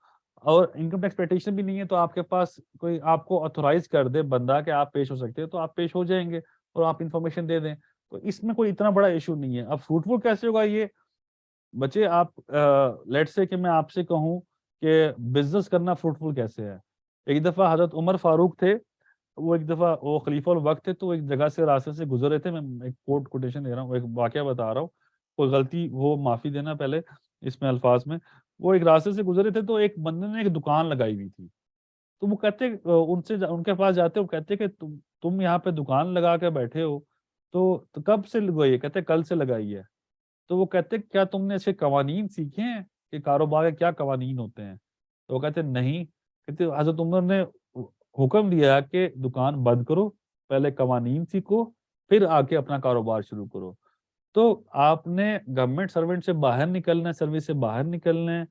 और इनकम टैक्स प्रैक्टिशनर भी नहीं है तो आपके पास कोई आपको ऑथोराइज कर दे बंदा कि आप पेश हो सकते हैं, तो आप पेश हो जाएंगे और आप इंफॉर्मेशन दे दें, तो इसमें कोई इतना बड़ा इशू नहीं है। अब फ्रूटफुल कैसे होगा ये? बच्चे आप लेट्स से कि मैं आपसे कहूँ कि बिजनेस करना फ्रूटफुल कैसे है। एक दफा हजरत उमर फारूक थे, वो एक दफा वो खलीफा उल वक्त थे, तो एक जगह से रास्ते से गुजर रहे थे, मैं एक कोटेशन दे रहा हूँ, एक वाकया बता रहा हूँ, कोई गलती हो माफी देना पहले इसमें अल्फाज में। वो एक रास्ते से गुजरे थे तो एक बंदे ने एक दुकान लगाई हुई थी, तो वो कहते उनके पास जाते, वो कहते कि तुम यहाँ पे दुकान लगा के बैठे हो, तो कब से लगाई है? कहते कल से लगाई है। तो वो कहते क्या तुमने इसके कवानीन सीखे हैं कि कारोबार के क्या कवानीन होते हैं? तो वो कहते नहीं। कहते हजरत उमर ने हुक्म दिया कि दुकान बंद करो, पहले कवानीन सीखो, फिर आके अपना कारोबार शुरू करो। तो आपने गवर्नमेंट सर्वेंट से बाहर निकलना है, सर्विस से बाहर निकलना है,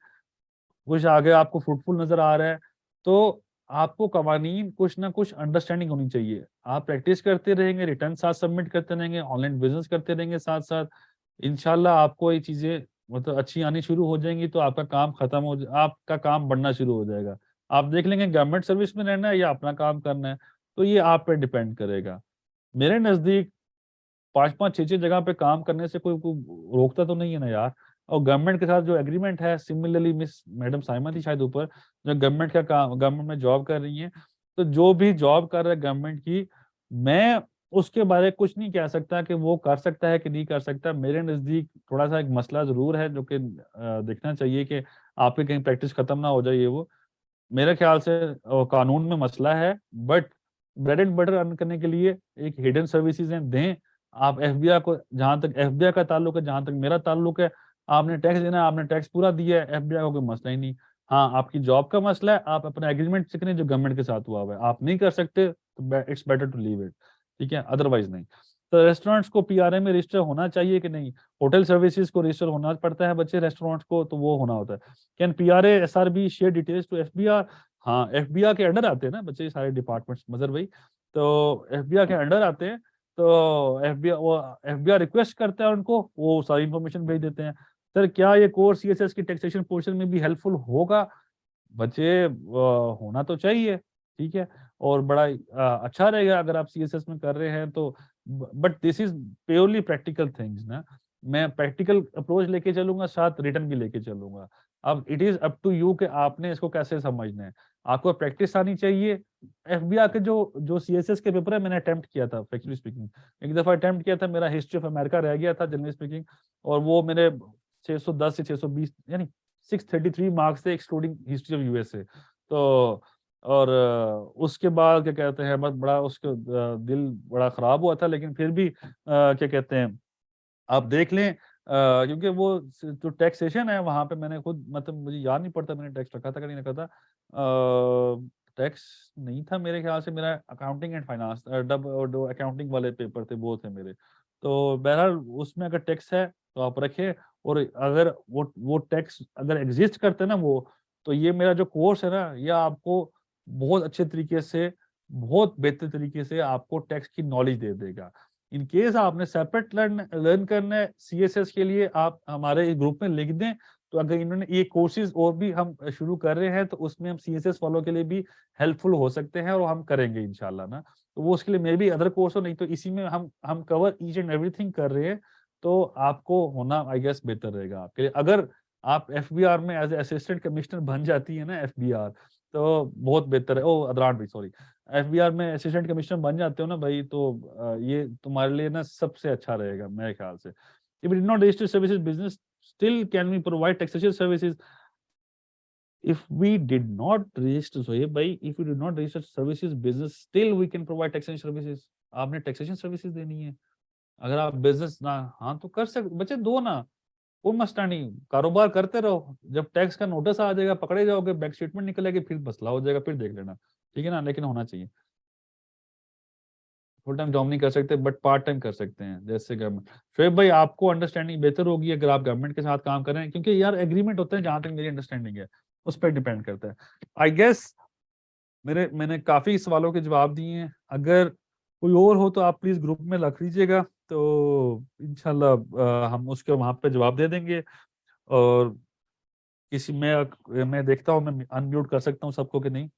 कुछ आगे आपको फ्रूटफुल नजर आ रहा है, तो आपको कवानीन कुछ ना कुछ अंडरस्टैंडिंग होनी चाहिए। आप प्रैक्टिस करते रहेंगे, रिटर्न साथ सबमिट करते रहेंगे, ऑनलाइन बिजनेस करते रहेंगे साथ साथ, इंशाल्लाह आपको ये चीजें मतलब अच्छी आनी शुरू हो जाएंगी, तो आपका काम बढ़ना शुरू हो जाएगा। आप देख लेंगे गवर्नमेंट सर्विस में रहना है या अपना काम करना है, तो ये आप पे डिपेंड करेगा। मेरे नजदीक 5-5 6-6 जगह पे काम करने से कोई रोकता तो नहीं है ना यार। और गवर्नमेंट के साथ जो एग्रीमेंट है, सिमिलरली मिस मैडम साइमा थी शायद ऊपर, जो गवर्नमेंट में जॉब कर रही हैं, तो जो भी जॉब कर रहा है गवर्नमेंट की, मैं उसके बारे में कुछ नहीं कह सकता कि वो कर सकता है कि नहीं कर सकता। मेरे नज़दीक थोड़ा सा एक मसला ज़रूर है जो कि देखना चाहिए कि आपकी कहीं प्रैक्टिस खत्म ना हो जाए ये वो। मेरे ख्याल से कानून में मसला है, but bread and butter earn करने के लिए एक हिडन सर्विसेज हैं, दें। आप एफबीआई को, जहां तक एफबीआई का ताल्लुक है, जहां तक मेरा ताल्लुक है, आपने टैक्स देना है, आपने टैक्स पूरा दिया है, एफबीआई को कोई मसला ही नहीं। हाँ, आपकी जॉब का मसला है, आप अपना एग्रीमेंट चेक करें जो गवर्नमेंट के साथ हुआ हुआ है, आप नहीं कर सकते तो it's better to leave it, ठीक है, अदरवाइज नहीं। तो रेस्टोरेंट्स को पीआरए में रजिस्टर होना चाहिए कि नहीं? होटल सर्विसेज को रजिस्टर होना पड़ता है बच्चे, रेस्टोरेंट्स को तो वो होना होता है। Can PRA SRB share details to FBR? हाँ, एफबीआई के अंडर आते हैं ना बच्चे, सारे डिपार्टमेंट्स मजर भाई, तो एफबीआई के अंडर आते हैं, तो एफबीआई रिक्वेस्ट करता है उनको, वो सारी इन्फॉर्मेशन भेज देते हैं। सर क्या ये कोर्स सीएसएस की टैक्सेशन पोर्शन में भी हेल्पफुल होगा? बच्चे होना तो चाहिए, ठीक है, और बड़ा अच्छा रहेगा अगर आप सीएसएस में कर रहे हैं तो। But this is purely practical things ना, मैं प्रैक्टिकल अप्रोच लेके चलूंगा, साथ रिटर्न भी लेके चलूंगा। अब it is up to you कि आपने इसको कैसे समझना है। आपको प्रैक्टिस आनी चाहिए। एफबीआई के जो जो सीएसएस के पेपर है, मैंने अटेम्प्ट किया था, फैक्चुअली स्पीकिंग एक दफा अटेम्प्ट किया था, मेरा हिस्ट्री ऑफ अमेरिका रह गया था जनरली स्पीकिंग, और वो मेरे 610 से 620 यानी 633 मार्क्स थे एक्सक्लूडिंग हिस्ट्री ऑफ यूएसए। तो और उसके बाद क्या कहते हैं, बस बड़ा उसके दिल बड़ा खराब हुआ था, लेकिन फिर भी क्या कहते हैं, आप देख लें क्योंकि वो जो टैक्सेशन है वहां पे मैंने खुद, मतलब मुझे याद नहीं पड़ता मैंने टैक्स रखा था कि नहीं रखा था। टैक्स नहीं था मेरे ख्याल से, मेरा अकाउंटिंग एंड फाइनेंस जो अकाउंटिंग वाले पेपर थे वो थे मेरे। तो बहरहाल उसमें अगर टैक्स है तो आप रखें, और अगर वो टैक्स अगर एग्जिस्ट करते हैं ना वो, तो ये मेरा जो कोर्स है ना, ये आपको बहुत अच्छे तरीके से, बहुत बेहतर तरीके से आपको टैक्स की नॉलेज दे देगा। इन केस आपने सेपरेट लर्न करना है सीएसएस के लिए, आप हमारे ग्रुप में लिख दें। तो अगर इन्होंने ये कोर्सेज और भी हम शुरू कर रहे हैं, तो उसमें हम सीएसएस वालों के लिए भी हेल्पफुल हो सकते हैं, और हम करेंगे इंशाल्लाह ना। तो वो उसके लिए मे भी अदर कोर्स हो, नहीं तो इसी में हम कवर ईच एंड एवरीथिंग कर रहे हैं। तो आपको होना आई गेस बेहतर रहेगा आपके लिए। अगर आप एफबीआर में एज असिस्टेंट कमिश्नर बन जाती है ना एफबीआर, तो बहुत बेहतर है। ओ अदरान भाई सॉरी, एफबीआर में असिस्टेंट कमिश्नर बन जाते हो ना भाई, तो ये तुम्हारे लिए ना सबसे अच्छा रहेगा मेरे ख्याल से। If you did not register services business, still can we provide taxation services. If we did not register, so ये भाई, if you did not register services business, still we can provide taxation services. आपने taxation services देनी है। अगर आप business ना, हाँ तो कर सकते बच्चे, दो ना, कोई मसला नहीं, कारोबार करते रहो। जब टैक्स का नोटिस आ जाएगा, पकड़े जाओगे, बैंक स्टेटमेंट निकलेगी, फिर मसला हो जाएगा, फिर देख लेना, ठीक है ना। लेकिन होना चाहिए। फुल टाइम जॉब नहीं कर सकते, बट पार्ट टाइम कर सकते हैं, जैसे गवर्नमेंट। शोएब भाई आपको अंडरस्टैंडिंग बेहतर होगी अगर आप गवर्नमेंट के साथ काम कर रहे हैं, क्योंकि यार एग्रीमेंट होते हैं, जहां तक मेरी अंडरस्टैंडिंग है उस पर डिपेंड करता है आई गेस। मैंने काफी सवालों के जवाब दिए हैं। अगर कोई और हो तो आप प्लीज ग्रुप में रख लीजिएगा, तो इंशाल्लाह हम उसके वहां पे जवाब दे देंगे। और किसी में मैं देखता हूँ मैं अनम्यूट कर सकता हूँ सबको कि नहीं।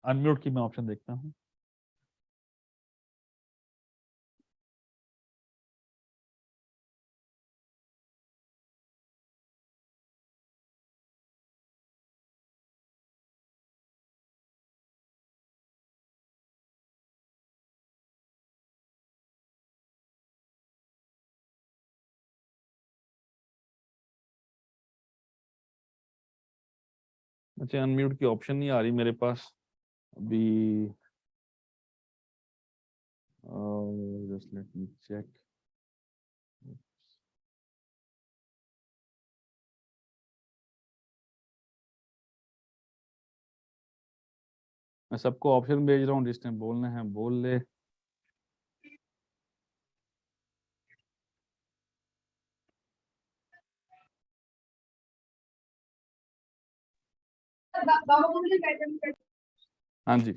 अनम्यूट की मैं ऑप्शन देखता हूँ। अच्छा, अनम्यूट की ऑप्शन नहीं आ रही मेरे पास अभी। Just let me check. मैं सबको ऑप्शन भेज रहा हूँ, जिसने बोलना है बोल ले। हाँ जी,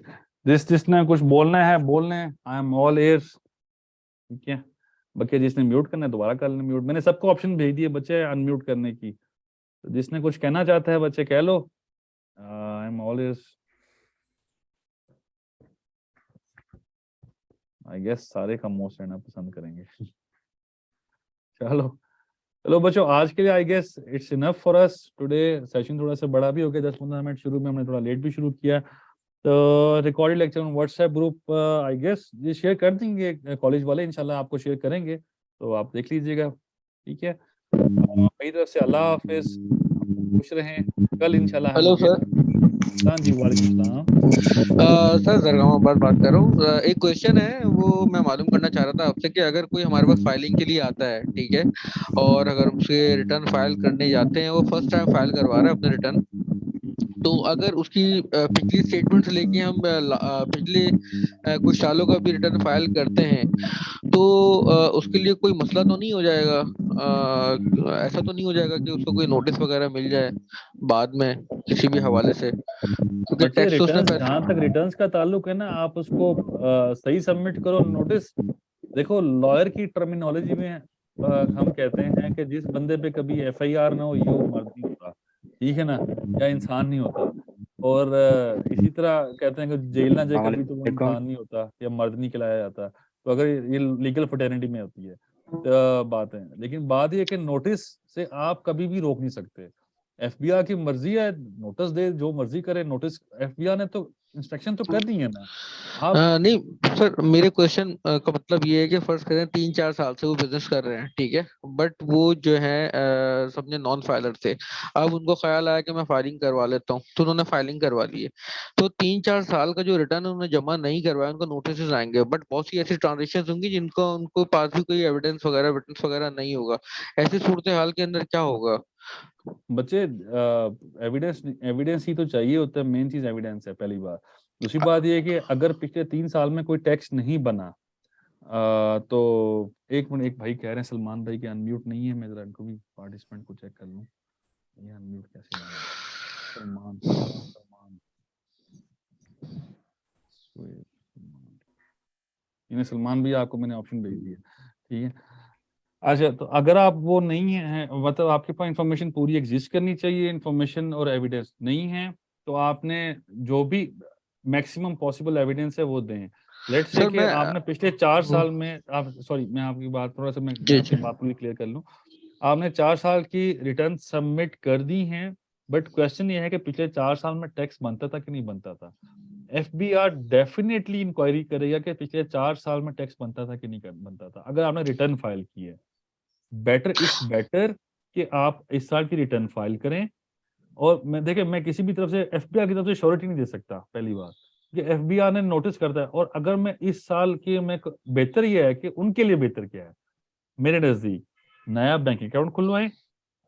जिसने कुछ बोलना है बोल लें, आई एम ऑल एयर्स, ठीक है। बाकी जिसने म्यूट करना है दोबारा कर लें म्यूट। मैंने सबको ऑप्शन भेज दिए बच्चे अनम्यूट करने की, तो जिसने कुछ कहना चाहता है बच्चे कह लो। I am all ears. I guess सारे खामोश रहना पसंद करेंगे। चलो चलो बच्चों, आज के लिए I guess it's enough for us today. Session थोड़ा सा बड़ा भी हो गया, 10-15 मिनट शुरू में हमने थोड़ा लेट भी शुरू किया। तो recorded lecture on WhatsApp group I guess ये शेयर कर देंगे कॉलेज वाले, इंशाल्लाह आपको शेयर करेंगे, तो आप देख लीजिएगा, ठीक है। मेरी तरफ से अल्लाह हाफिज, खुश रहें। कल इंशाल्लाह हम
हेलो
फिर।
सर।
हाँ जी, वालेकुम सलाम।
सर जरगामाबाद बात कर रहा हूँ। एक क्वेश्चन है वो मैं मालूम करना चाह रहा था आपसे कि अगर कोई हमारे पास फाइलिंग के लिए आता है, ठीक है, और अगर उसके रिटर्न फाइल करने जाते हैं, वो फर्स्ट टाइम फाइल करवा रहा है अपने रिटर्न, तो अगर उसकी पिछली स्टेटमेंट से लेके हम पिछले कुछ सालों का भी रिटर्न फाइल करते हैं, तो उसके लिए कोई मसला तो नहीं हो जाएगा? ऐसा तो नहीं हो जाएगा कि उसको कोई नोटिस वगैरह मिल जाए बाद में किसी भी हवाले से, क्योंकि
बच्चे
टैक्स तो उसने
रिटर्न्स,
पैसे।
जहां तक रिटर्न्स का ताल्लुक है ना, आप उसको सही सबमिट करो नोटिस। देखो लॉयर की टर्मिनोलॉजी में हम कहते हैं कि जिस बंदे पे कभी एफआईआर ना हो, ये वो मर्द नहीं होता, ठीक है ना, या इंसान नहीं होता। और इसी तरह कहते हैं कि जेल ना जाए कभी, तो वो
वालेकुम।
इंसान नहीं होता या मर्द नहीं कहलाया जाता। तो अगर ये लीगल फर्टेनिटी में होती है बात है। लेकिन बात ये है कि नोटिस से आप कभी भी रोक नहीं सकते। एफबीआई की मर्जी है, नोटिस दे, जो मर्जी करे। नोटिस एफबीआई ने तो इंस्ट्रक्शन तो कर दी है ना। आप
नहीं सर, मेरे क्वेश्चन का मतलब ये है कि फर्ज करें 3-4 साल से वो बिजनेस कर रहे हैं, ठीक है, बट वो जो है समझे नॉन फाइलर थे। अब उनको ख्याल आया कि मैं फाइलिंग करवा लेता हूँ, तो उन्होंने फाइलिंग करवा ली है। तो 3-4 साल का जो रिटर्न उन्होंने जमा नहीं करवाया, उनको नोटिस आएंगे, बट बहुत सी ऐसी ट्रांजेक्शन होंगी जिनको उनको पास भी कोई एविडेंस वगैरह विटनेस वगैरह नहीं होगा। ऐसी सूरत हाल के अंदर क्या होगा?
बच्चे, एविडेंस एविडेंस ही तो चाहिए होता है, मेन चीज एविडेंस है, पहली बात। दूसरी बात ये है कि अगर पिछले 3 साल में कोई टैक्स नहीं बना, तो एक मिनट, एक भाई कह रहे हैं सलमान भाई के अनम्यूट नहीं है, मैं जरा इनको भी पार्टिसिपेंट को चेक कर लूं, ये अनम्यूट कैसे होगा। सलमान सलमान सलमान, इन्हें सलमान भी, आपको मैंने ऑप्शन भेज दिया, ठीक है। अच्छा, तो अगर आप वो नहीं है, मतलब आपके पास इंफॉर्मेशन पूरी एग्जिस्ट करनी चाहिए, इंफॉर्मेशन और एविडेंस नहीं है, तो आपने जो भी मैक्सिमम पॉसिबल एविडेंस है वो दें। लेट्स से
सर
कि
मैं
आपने पिछले 4 साल में, आप सॉरी, मैं आपकी बात थोड़ा सा, मैं
जी
आपकी
जी।
बात पूरी क्लियर कर लूं। आपने 4 साल की रिटर्न सबमिट कर दी हैं, बट क्वेश्चन ये है कि पिछले 4 साल में टैक्स बनता था कि नहीं बनता था। एफबीआर डेफिनेटली इंक्वायरी करेगा कि पिछले 4 साल में टैक्स बनता था कि नहीं बनता था, अगर आपने रिटर्न फाइल की है। बेटर, इट्स बेटर कि आप इस साल की रिटर्न फाइल करें। और मैं देखिए, मैं किसी भी तरफ से, एफबीआई की तरफ से श्योरिटी नहीं दे सकता, पहली बात कि एफबीआई ने नोटिस करता है। और अगर मैं इस साल के, मैं बेहतर ये है कि उनके लिए बेहतर क्या है, मेरे नजदीक नया बैंक अकाउंट खुलवाएं,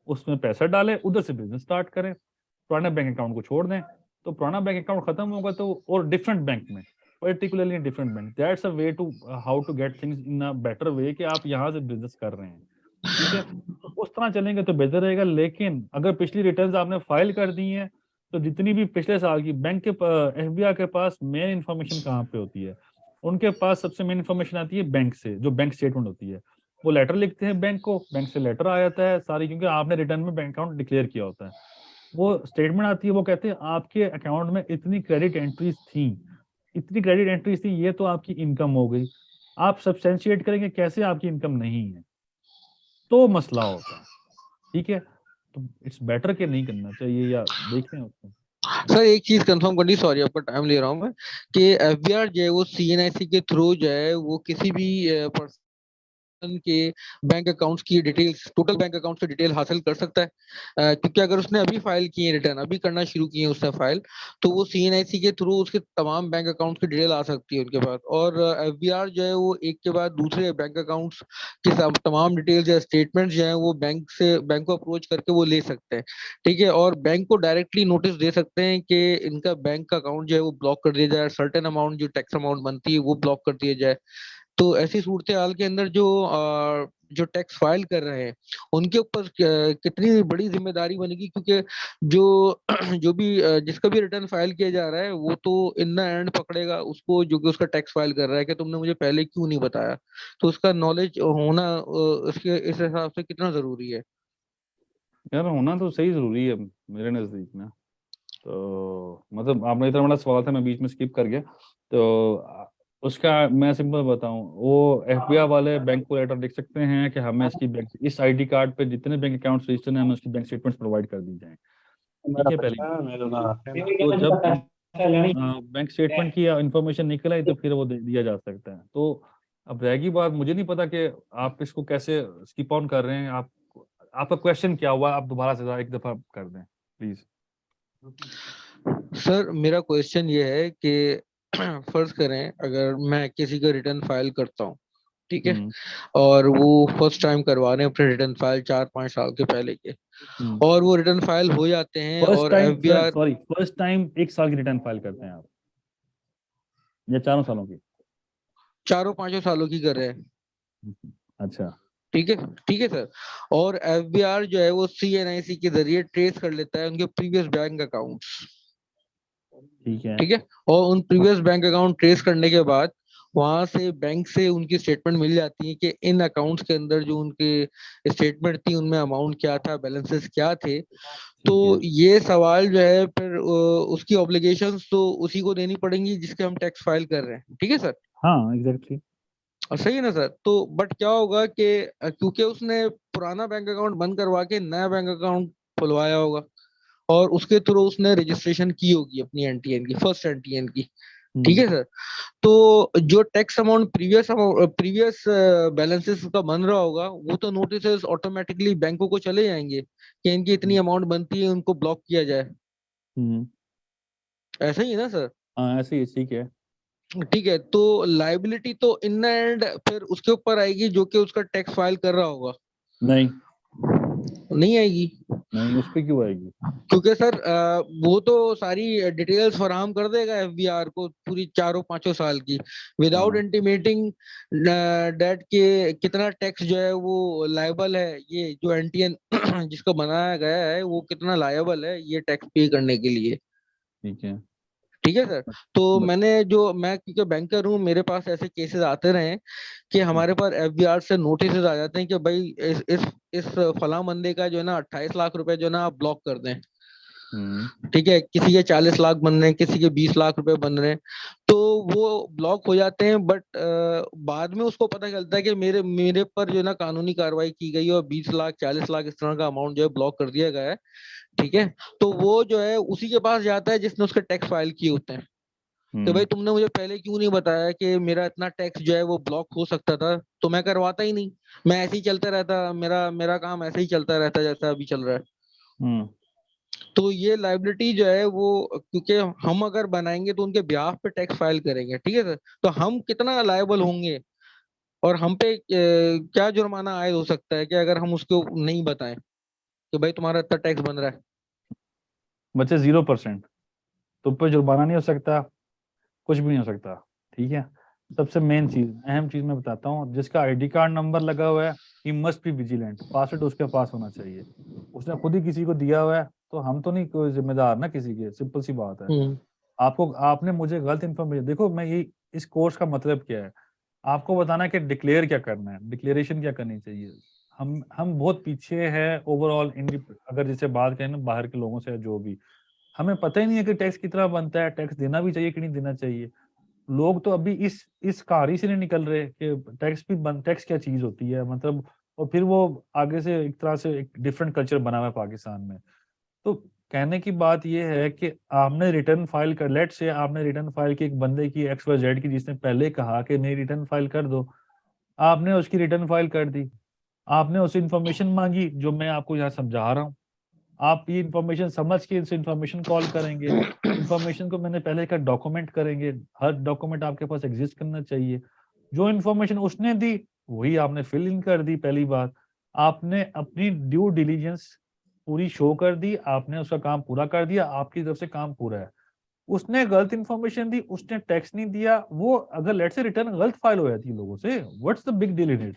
उसमें पैसा डालें, उधर से बिजनेस स्टार्ट करें। पुराने बैंक अकाउंट को छोड़ दें, तो पुराना बैंक अकाउंट खत्म होगा तो, और डिफरेंट बैंक में, particularly different bank, that's a way to, how to get things in a better way, कि आप यहाँ से बिजनेस कर रहे हैं, ठीक है। तो उस तरह चलेंगे तो बेहतर रहेगा। लेकिन अगर पिछली रिटर्न्स आपने फाइल कर दी हैं, तो जितनी भी पिछले साल की, बैंक के एफबीआई के पास मेन इंफॉर्मेशन कहाँ पे होती है, उनके पास सबसे मेन इंफॉर्मेशन आती है बैंक से, जो बैंक स्टेटमेंट होती है। वो लेटर लिखते हैं बैंक को, बैंक से लेटर आ जाता है सारी, क्योंकि आपने रिटर्न में बैंक अकाउंट डिक्लेयर किया होता है। वो स्टेटमेंट आती है, वो कहते हैं आपके अकाउंट में इतनी क्रेडिट एंट्रीज थी, इतनी क्रेडिट एंट्रीज थी, ये तो आपकी इनकम हो गई। आप सब्सटेंशिएट करेंगे कैसे आपकी इनकम नहीं है, तो मसला होता है, ठीक है। तो इट्स बेटर के नहीं करना चाहिए, या देख लें उसको।
सर एक चीज कंफर्म करनी, सॉरी आपका टाइम ले रहा हूँ मैं, कि एफबीआर जो है वो सीएनआईसी के थ्रू जो है वो किसी भी पर्सन के बैंक अकाउंट्स की डिटेल्स, टोटल बैंक अकाउंट्स की डिटेल हासिल कर सकता है। क्योंकि अगर उसने अभी फाइल की है रिटर्न, अभी करना शुरू किए हैं उसने फाइल, तो वो सीएनआईसी के थ्रू उसके तमाम बैंक अकाउंट्स की डिटेल आ सकती है उनके पास। और एफबीआर जो है वो एक के बाद दूसरे बैंक अकाउंट्स की तमाम डिटेल्स या स्टेटमेंट्स जो है वो बैंक को अप्रोच करके वो ले सकते हैं, ठीक है। और बैंक को डायरेक्टली नोटिस दे सकते हैं कि इनका बैंक का अकाउंट जो है वो ब्लॉक कर दिया जाए, सर्टेन अमाउंट जो टैक्स अमाउंट बनती है वो ब्लॉक कर दिया जाए। तो ऐसी सूरत हाल के अंदर जो टैक्स फाइल कर रहे हैं उनके ऊपर कितनी बड़ी जिम्मेदारी बनेगी, क्योंकि जो जो भी जिसका भी रिटर्न फाइल किया जा रहा है वो तो इन द एंड पकड़ेगा उसको जो कि उसका टैक्स फाइल कर रहा है कि तुमने मुझे पहले क्यों नहीं बताया। तो उसका नॉलेज होना उसके इस हिसाब से कितना जरूरी है?
यार, होना तो सही जरूरी है मेरे नजदीक ना। तो मतलब आपने इतना बड़ा सवाल था, मैं बीच में स्किप कर गया। तो उसका मैं सिंपल बताऊं, वो एफबीआई वाले बैंक को लेटर लिख सकते हैं कि हमें इसकी बैंक, इस आईडी कार्ड पे जितने बैंक अकाउंट्स रजिस्टर्ड हैं, हमें उसकी बैंक स्टेटमेंट्स प्रोवाइड कर दी जाएं, ठीक है, पहली बात। तो जब बैंक स्टेटमेंट की इंफॉर्मेशन निकल आई, तो फिर वो दे दिया जा सकता है। तो अब रहेगी बात, मुझे नहीं पता कि आप इसको कैसे स्किप ऑन कर रहे हैं। आप, आपका क्वेश्चन क्या हुआ, आप दोबारा से एक दफा कर दें प्लीज।
सर मेरा क्वेश्चन ये है कि फर्ज करें अगर मैं किसी का रिटर्न फाइल करता हूँ, ठीक है,
हम्म
और वो फर्स्ट टाइम करवा रहे हैं अपने रिटर्न फाइल 4-5 साल के पहले के,
हम्म
और वो रिटर्न फाइल हो जाते हैं
फर्स्ट
और
time,
FBR
sorry, first time 1 साल की रिटर्न फाइल करते हैं आप, या 4 सालों की?
4-5 सालों की कर रहे हैं,
अच्छा,
ठीक है, ठीक है सर। और एफबीआर जो है वो सीएनआईसी के जरिए ट्रेस कर लेता है उनके प्रीवियस बैंक अकाउंट्स,
ठीक है,
ठीक है। और उन प्रीवियस बैंक अकाउंट ट्रेस करने के बाद वहां से बैंक से उनकी स्टेटमेंट मिल जाती है कि इन अकाउंट्स के अंदर जो उनके स्टेटमेंट थी उनमें अमाउंट क्या था, बैलेंसेस क्या थे। तो
ठीक है।
ये सवाल जो है फिर उसकी ऑब्लिगेशंस तो उसी को देनी पड़ेंगी जिसके हम टैक्स फाइल कर रहे हैं, ठीक है सर।
हाँ, एग्जैक्टली।
सही है ना सर? तो बट क्या होगा कि क्योंकि उसने पुराना बैंक अकाउंट बंद करवा के नया बैंक अकाउंट खुलवाया होगा, और उसके थ्रू उसने रजिस्ट्रेशन की होगी अपनी एनटीएन की, फर्स्ट एनटीएन की, ठीक है सर। तो जो टैक्स अमाउंट प्रीवियस बैलेंसेस का बन रहा होगा, वो तो नोटिस ऑटोमेटिकली बैंकों को चले जाएंगे कि इनकी इतनी अमाउंट बनती है, उनको ब्लॉक किया जाए।
हम्म।
ऐसा ही है ना सर?
हाँ ऐसे ही, ठीक है।
ठीक है, तो लाइबिलिटी तो इन एंड फिर उसके ऊपर आएगी जो कि उसका टैक्स फाइल कर रहा होगा।
नहीं
नहीं आएगी?
नहीं, उस पे क्यों आएगी?
क्योंकि सर वो तो सारी डिटेल्स फराहम कर देगा एफबीआर को, पूरी चारों पांचों साल की, विदाउट
हाँ
इंटीमेटिंग डेट के कितना टैक्स जो है वो लायबल है, ये जो एनटीएन जिसको बनाया गया है वो कितना लायबल है ये टैक्स पे करने के लिए।
ठीक है।
ठीक है सर। तो
बट
मैं क्योंकि बैंकर हूँ, मेरे पास ऐसे केसेस आते रहे हैं कि हमारे पास एफबीआर से नोटिस आ जाते हैं कि भाई इस फला बंदे का जो है ना 28 लाख रुपए जो है ना आप ब्लॉक कर दें।
हम्म
ठीक है, किसी के 40 लाख बन रहे हैं, किसी के 20 लाख रुपए बन रहे हैं, तो वो ब्लॉक हो जाते हैं। बट बाद में उसको पता चलता है कि मेरे मेरे पर जो है ना कानूनी कार्रवाई की गई है और 20 लाख 40 लाख इस तरह का अमाउंट जो है ब्लॉक कर दिया गया है। ठीक है, तो वो जो है उसी के पास जाता है जिसने उसके टैक्स फाइल किए होते हैं कि भाई
हम्म
तुमने मुझे पहले क्यों नहीं बताया कि मेरा इतना टैक्स जो है वो ब्लॉक हो सकता था, तो मैं करवाता ही नहीं, मैं ऐसे ही चलता रहता, मेरा मेरा काम ऐसे ही चलता रहता जैसा अभी चल रहा है।
हम्म
तो ये लाइबिलिटी जो है वो, क्योंकि हम अगर बनाएंगे तो उनके ब्याह पे टैक्स फाइल करेंगे, ठीक है सर, तो हम कितना लायबल होंगे और हम पे क्या जुर्माना आयद हो सकता है कि अगर हम उसको नहीं बताएं कि भाई तुम्हारा इतना टैक्स बन रहा है।
बच्चे 0%, तुम पे जुर्माना नहीं हो सकता, कुछ भी नहीं हो सकता। ठीक है। सबसे मेन चीज, अहम चीज मैं बताता हूँ, जिसका आईडी कार्ड नंबर लगा हुआ है, he must be vigilant, password उसके पास होना चाहिए। उसने खुद ही किसी को दिया हुआ है, तो हम तो नहीं कोई जिम्मेदार ना किसी के, सिंपल सी बात है।
हम्म।
आपको, आपने मुझे गलत इन्फॉर्मेशन, देखो मैं ये, इस कोर्स का मतलब क्या है, आपको बताना है कि डिक्लेयर क्या करना है, डिक्लेरेशन क्या करनी चाहिए। हम बहुत पीछे हैं ओवरऑल अगर जैसे बात करें ना बाहर के लोगों से, जो भी, हमें पता ही नहीं है कि टैक्स कितना बनता है, टैक्स देना भी चाहिए कि नहीं देना चाहिए। लोग तो अभी इस कहानी से नहीं निकल रहे कि टैक्स क्या चीज होती है, मतलब। और फिर वो आगे से एक तरह से एक डिफरेंट कल्चर बना हुआ है पाकिस्तान में। तो कहने की बात ये है कि आपने रिटर्न फाइल कर, लेट से आपने रिटर्न फाइल की एक बंदे की XYZ की, जिसने पहले कहा कि मेरी रिटर्न फाइल कर दो, आपने उसकी रिटर्न फाइल कर दी। आपने उससे इन्फॉर्मेशन मांगी जो मैं आपको यहाँ समझा रहा हूँ। आप ये इन्फॉर्मेशन समझ के इस इन्फॉर्मेशन कॉल करेंगे, इन्फॉर्मेशन को मैंने पहले का डॉक्यूमेंट करेंगे, हर डॉक्यूमेंट आपके पास एग्जिस्ट करना चाहिए। जो इन्फॉर्मेशन उसने दी वही आपने फिल इन कर दी। पहली बात, आपने अपनी ड्यू डिलीजेंस पूरी शो कर दी, आपने उसका काम पूरा कर दिया, आपकी तरफ से काम पूरा है। उसने गलत इन्फॉर्मेशन दी, उसने टैक्स नहीं दिया, वो अगर लेट से रिटर्न गलत फाइल हो जाती है लोगों से, what's the big deal in it?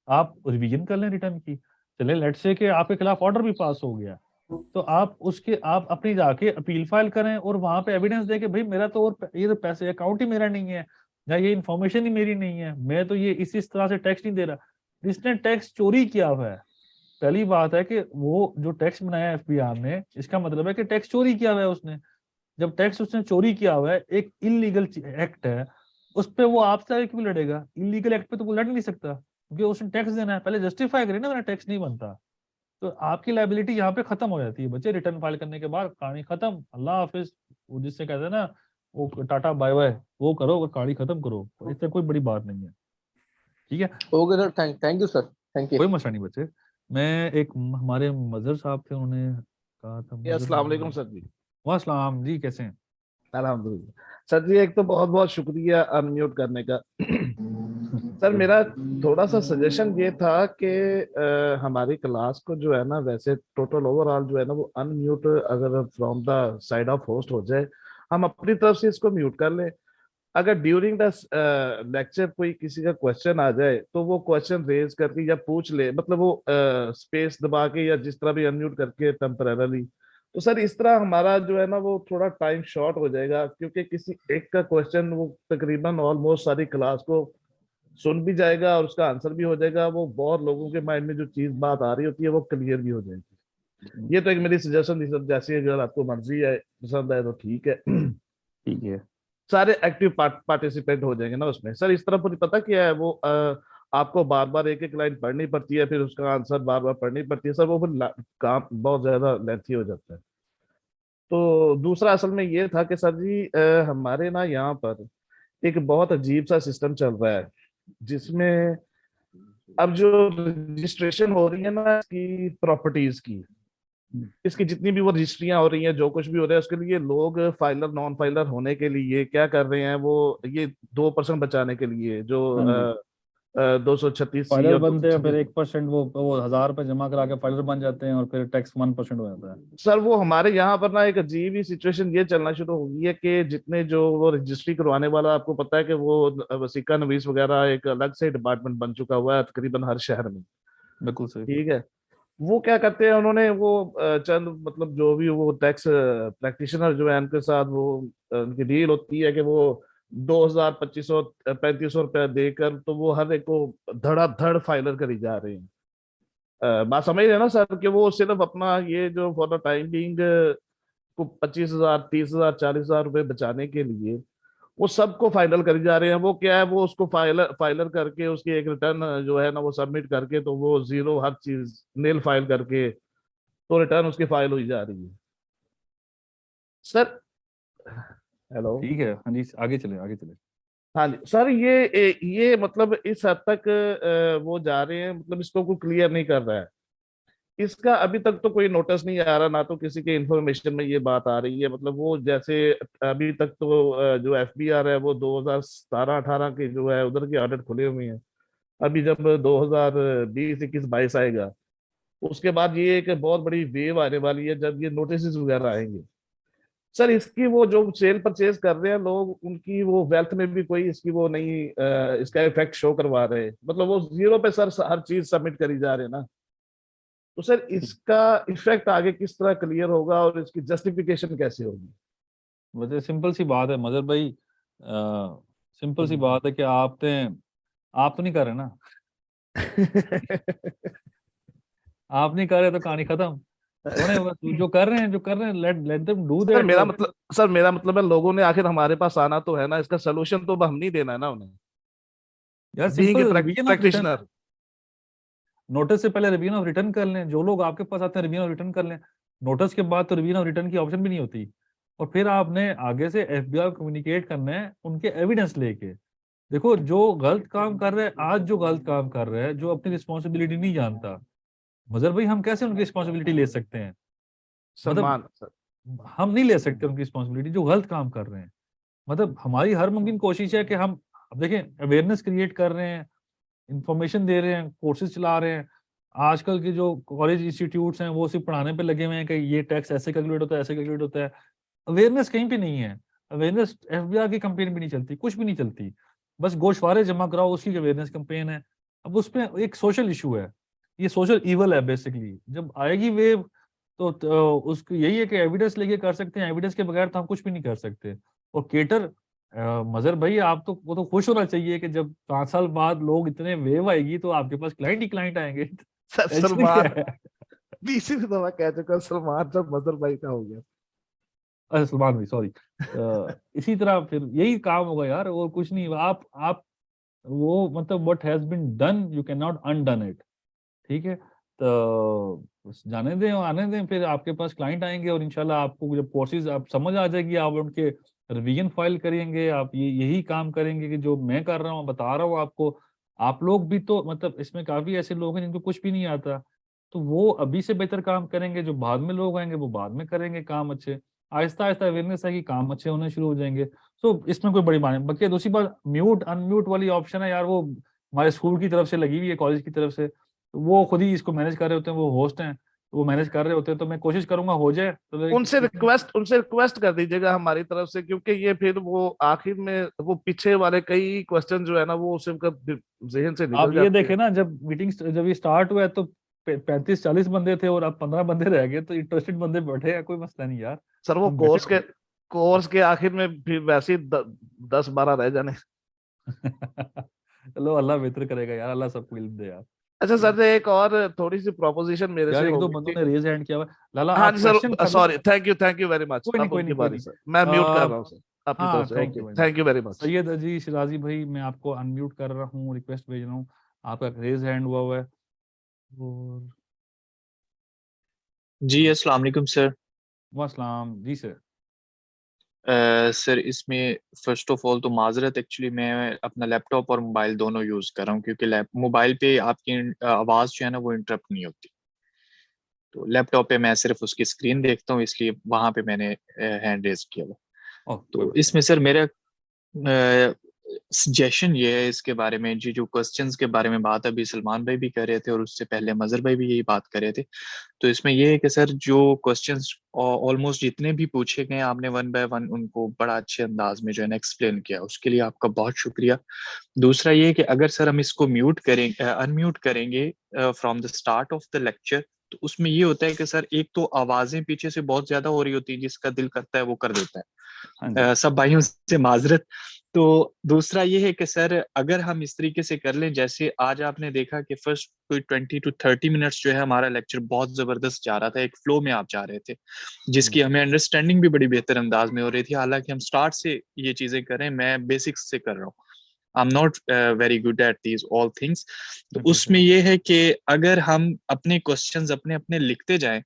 आप रिवीजन कर लें रिटर्न की, चले लेट से कि आपके खिलाफ ऑर्डर भी पास हो गया, तो आप अपनी जाके अपील फाइल करें और वहां पे एविडेंस दे के भाई मेरा तो, और ये तो पैसे अकाउंट ही मेरा नहीं है, या ये इन्फॉर्मेशन ही मेरी नहीं है, मैं तो ये इस तरह से टैक्स नहीं दे रहा। जिसने टैक्स चोरी किया हुआ है, पहली बात है कि वो जो टैक्स बनाया है एफबीआर ने, इसका मतलब है कि टैक्स चोरी किया हुआ है उसने। जब टैक्स उसने चोरी किया हुआ है, एक इलीगल एक्ट है, उस पे वो आपसे क्यों लड़ेगा? इलीगल एक्ट पे तो वो लड़ नहीं सकता, क्योंकि उसने टैक्स देना है, पहले जस्टिफाई करे ना, मेरा टैक्स नहीं बनता। तो आपकी लाइबिलिटी यहाँ पे खत्म हो जाती है बच्चे, रिटर्न फाइल करने के बाद कहानी खत्म, अल्लाह हाफिज। वो जिससे कहते हैं ना, वो टाटा बाय बाय, वो करो और कहानी खत्म करो, इससे कोई बड़ी बात नहीं है। ठीक है।
Okay sir, thank thank you sir, thank you.
कोई मसला नहीं बच्चे। मैं एक हमारे मजहर साहब थे, उन्होंने कहा था,
जी,
मजहर
अस्सलाम वालेकुम सर जी।
वासलाम जी, कैसे हैं?
अल्हम्दुलिल्लाह सर जी, एक तो बहुत बहुत शुक्रिया अनम्यूट करने का। सर मेरा थोड़ा सा सजेशन ये था कि हमारी क्लास को जो है ना, वैसे टोटल ओवरऑल जो है ना वो अनम्यूट अगर from the side of host हो जाए, हम अपनी तरफ से इसको म्यूट कर लें। अगर ड्यूरिंग द लेक्चर कोई किसी का क्वेश्चन आ जाए तो वो क्वेश्चन रेज करके या पूछ ले, मतलब वो स्पेस दबा के या जिस तरह भी अनम्यूट करके टेम्पररी। तो सर इस तरह हमारा जो है ना वो थोड़ा टाइम शॉर्ट हो जाएगा, क्योंकि किसी एक का क्वेश्चन वो तकरीबन ऑलमोस्ट सारी क्लास को सुन भी जाएगा और उसका आंसर भी हो जाएगा, वो बहुत लोगों के माइंड में जो चीज बात आ रही होती है वो क्लियर भी हो जाएगी। ये तो एक मेरी सजेशन थी सर, जैसे अगर आपको मर्जी है, पसंद है तो ठीक है।
ठीक है।
सारे एक्टिव पार्टिसिपेंट हो जाएंगे ना उसमें। सर इस तरह पूरी पता क्या है, वो आपको बार बार एक एक लाइन पढ़नी पड़ती है, फिर उसका आंसर बार बार पढ़नी पड़ती है सर, वो फिर काम बहुत ज्यादा लेंथी हो जाता है। तो दूसरा असल में ये था कि सर जी हमारे ना यहाँ पर एक बहुत अजीब सा सिस्टम चल रहा है, जिसमें अब जो रजिस्ट्रेशन हो रही है ना इसकी प्रॉपर्टीज की, इसकी जितनी भी वो रजिस्ट्रियां हो रही हैं, जो कुछ भी हो रहा है, उसके लिए लोग फाइलर नॉन फाइलर होने के लिए क्या कर रहे हैं, वो ये 2% बचाने के लिए जो
हाँ जी,
236C
फाइलर
और
बनते हैं, फिर
236,
1% वो 1000 रुपये जमा करा के फाइलर बन जाते हैं और फिर टैक्स 1% हो जाता है।
सर वो हमारे यहाँ पर ना एक अजीब ही सिचुएशन ये चलना शुरू हो गई है कि जितने जो वो रजिस्ट्री करवाने वाला, आपको पता है कि वो वसीका नवीस वगैरह एक अलग से डिपार्टमेंट बन चुका हुआ है तकरीबन हर शहर में।
बिल्कुल सही।
ठीक है, वो क्या करते हैं, उन्होंने वो चंद मतलब जो भी वो टैक्स प्रैक्टिशनर जो है उनके साथ वो उनकी डील होती है कि वो 2000 2500 3500 रुपया देकर तो वो हर एक को धड़ाधड़ फाइलर करी जा रहे हैं। बात समझ रहे हैं ना सर, कि वो सिर्फ अपना ये जो फॉर द टाइम बीइंग को 25,000 30,000 40,000 रुपए बचाने के लिए वो सबको फाइनल करी जा रहे हैं। वो क्या है, वो उसको फाइलर फाइलर करके उसकी एक रिटर्न जो है ना वो सबमिट करके तो वो जीरो हर चीज नील फाइल करके तो रिटर्न उसकी फाइल हुई जा रही है सर। हेलो।
ठीक है, हाँ जी, आगे चले आगे चले।
हाँ जी सर, ये मतलब इस हद तक वो जा रहे हैं, मतलब इसको कोई क्लियर नहीं कर रहा है। इसका अभी तक तो कोई नोटिस नहीं आ रहा, ना तो किसी के इन्फॉर्मेशन में ये बात आ रही है। मतलब वो जैसे अभी तक तो जो एफबीआर है वो 2017-18 की जो है उधर की ऑडिट खुले हुए हैं। अभी जब 2020-21-22 आएगा उसके बाद ये एक बहुत बड़ी वेव आने वाली है जब ये नोटिस वगैरह आएंगे। सर इसकी वो जो सेल परचेज कर रहे हैं लोग, उनकी वो वेल्थ में भी कोई इसकी वो नहीं इसका इफेक्ट शो करवा रहे, मतलब वो जीरो पे सर हर चीज सबमिट करी जा रहे हैं ना। तो सर इसका इफेक्ट आगे किस तरह क्लियर होगा और इसकी जस्टिफिकेशन कैसे होगी?
वैसे सिंपल सी बात है मजहर भाई, सिंपल सी बात है कि आप तो नहीं कर रहे ना। आप नहीं कर रहे तो कहानी खत्म। उन्हें बस जो कर रहे हैं let let them do
sir
there
मेरा
जॉब।
मतलब सर मेरा मतलब है लोगों ने आखिर हमारे पास आना तो है ना, इसका सोल्यूशन तो अब हम नहीं देना है ना उन्हें,
यार
being a
simple revision of return,
practitioner.
Notice से पहले रिवीजन ऑफ रिटर्न कर लें। जो लोग आपके पास आते हैं रिवीजन ऑफ रिटर्न कर लें। नोटिस के बाद तो रिवीजन ऑफ रिटर्न की ऑप्शन भी नहीं होती। और फिर आपने आगे से एफबीआई को कम्युनिकेट करना है उनके एविडेंस लेके। देखो जो गलत काम कर रहे हैं, आज जो गलत काम कर रहे हैं, जो अपनी रिस्पॉन्सिबिलिटी नहीं जानता, मजहर भाई हम कैसे उनकी रिस्पॉन्सिबिलिटी ले सकते हैं? मतलब
सलमान सर।
हम नहीं ले सकते उनकी रिस्पॉन्सिबिलिटी जो गलत काम कर रहे हैं। मतलब हमारी हर मुमकिन कोशिश है कि हम, अब देखें, अवेयरनेस क्रिएट कर रहे हैं, इंफॉर्मेशन दे रहे हैं, कोर्सेज चला रहे हैं। आजकल के जो कॉलेज इंस्टीट्यूट्स हैं वो सिर्फ पढ़ाने पे लगे हुए हैं कि ये टैक्स ऐसे कैलकुलेट होता है, ऐसे कैलकुलेट होता है। अवेयरनेस कहीं पे नहीं है। अवेयरनेस एफबीआई की कंपेन भी नहीं चलती, कुछ भी नहीं चलती। बस गोशवारे जमा कराओ, उसकी अवेयरनेस कंपेन है। अब उसमें एक सोशल इशू है, ये सोशल इवल है बेसिकली। जब आएगी वेव तो उसको यही है कि एविडेंस लेके कर सकते हैं, एविडेंस के बगैर तो हम कुछ भी नहीं कर सकते। और केटर, मजहर भाई आप तो वो तो खुश होना चाहिए कि जब 5 साल बाद लोग इतने वेव आएगी तो आपके पास क्लाइंट ही क्लाइंट आएंगे।
सर
टेंशन क्या
सलमान,
है?
बीसी में तो मैं कह चुका हूं, सलमान सर मजहर भाई का हो गया।
सलमान भाई सॉरी। इसी तरह फिर यही काम होगा यार, और कुछ नहीं। आप वो मतलब what has been done you can not undone it. ठीक है, तो बस जाने दें और आने दें, फिर आपके पास क्लाइंट आएंगे और इंशाल्लाह आपको जब कोर्सेज आप समझ आ जाएगी, आप उनके रिवीजन फाइल करेंगे, आप यही काम करेंगे कि जो मैं कर रहा हूँ, बता रहा हूँ आपको। आप लोग भी तो मतलब इसमें काफी ऐसे लोग हैं जिनको कुछ भी नहीं आता, तो वो अभी से बेहतर काम करेंगे। जो बाद में लोग आएंगे वो बाद में करेंगे काम अच्छे। आहिस्ता आहिस्ता अवेयरनेस है कि काम अच्छे होने शुरू हो जाएंगे। तो इसमें कोई बड़ी बात नहीं। बाकी दूसरी बात, म्यूट अनम्यूट वाली ऑप्शन है यार, वो हमारे स्कूल की तरफ से लगी हुई है, कॉलेज की तरफ से। तो वो खुद ही इसको मैनेज कर रहे होते हैं, वो होस्ट हैं, तो वो मैनेज कर रहे होते हैं। तो मैं कोशिश करूंगा हो जाए तो इसमें।
उनसे रिक्वेस्ट कर दीजिएगा हमारी तरफ से, क्योंकि ये फिर वो आखिर में वो पीछे वाले कई क्वेश्चन जो है ना वो उनका जहन से
आप
निकल
ये
जाते
देखें
हैं।
ना, जब ये स्टार्ट हुआ है तो 35-40 बंदे थे और अब 15 बंदे रह गए, तो इंटरेस्टेड बंदे बैठे हैं, कोई मसला नहीं यार।
सर वो
हम बैठे
कोर्स के आखिर में फिर वैसे ही 10-12 रह जाने।
चलो अल्लाह बेहतर करेगा यार, अल्लाह सबको इल्म दे यार।
अच्छा सर, एक और थोड़ी सी प्रोपोजिशन मेरे
यार
से
एक
हो
दो
गई
बंदों
थी।
ने रेज हैंड किया हुआ है। लाला
हाँ
आप
जी
क्वेश्चन
सर,
कर लो।
Sorry, thank you very much.
कोई नहीं
अब
कोई
उनकी
नहीं कोई
बारी
नहीं।
सर, मैं म्यूट कर
आ,
रहा हूँ सर अपनी तरफ
हाँ
से।
थैंक
ओके,
यू भाई।
Thank you very much.
Syed अजी शिराजी भाई, मैं आपको अनम्यूट कर रहा हूँ, रिक्वेस्ट भेज रहा हूँ। आपका रेज हैंड हुआ है। और
जी अस्सलाम वालेकुम सर।
वालेकुम जी सर।
सर इसमें फर्स्ट ऑफ ऑल तो माजरत, एक्चुअली मैं अपना लैपटॉप और मोबाइल दोनों यूज़ कर रहा हूँ, क्योंकि मोबाइल पे आपकी आवाज़ जो है ना वो इंटरप्ट नहीं होती। तो लैपटॉप पे मैं सिर्फ उसकी स्क्रीन देखता हूँ, इसलिए वहां पे मैंने हैंड रेज किया हुआ।
ओह, कोई
तो
बात नहीं।
इसमें सर मेरा सजेशन ये है इसके बारे में, जी जो क्वेश्चंस के बारे में बात अभी सलमान भाई भी कर रहे थे और उससे पहले मजहर भाई भी यही बात कर रहे थे। तो इसमें ये है कि सर जो क्वेश्चंस ऑलमोस्ट जितने भी पूछे गए आपने वन बाय वन उनको बड़ा अच्छे अंदाज में जो है ना एक्सप्लेन किया, उसके लिए आपका बहुत शुक्रिया। दूसरा ये है कि अगर सर हम इसको म्यूट करेंगे, अनम्यूट करेंगे from the start of the lecture, तो उसमें ये होता है कि सर एक तो आवाजें पीछे से बहुत ज्यादा हो रही होती है, जिसका दिल करता है वो कर देता है।
हाँ जी।
सब भाइयों से माजरत। तो दूसरा ये है कि सर अगर हम इस तरीके से कर लें, जैसे आज आपने देखा कि फर्स्ट कोई 20 to 30 मिनट्स जो है हमारा लेक्चर बहुत जबरदस्त जा रहा था, एक फ्लो में आप जा रहे थे, जिसकी हमें अंडरस्टैंडिंग भी बड़ी बेहतर अंदाज में हो रही थी। हालांकि हम स्टार्ट से ये चीजें करें, मैं बेसिक्स से कर रहा हूँ, आई am not very good at these all things. तो
Okay,
उसमें ये है कि अगर हम अपने क्वेश्चंस अपने अपने लिखते जाएं,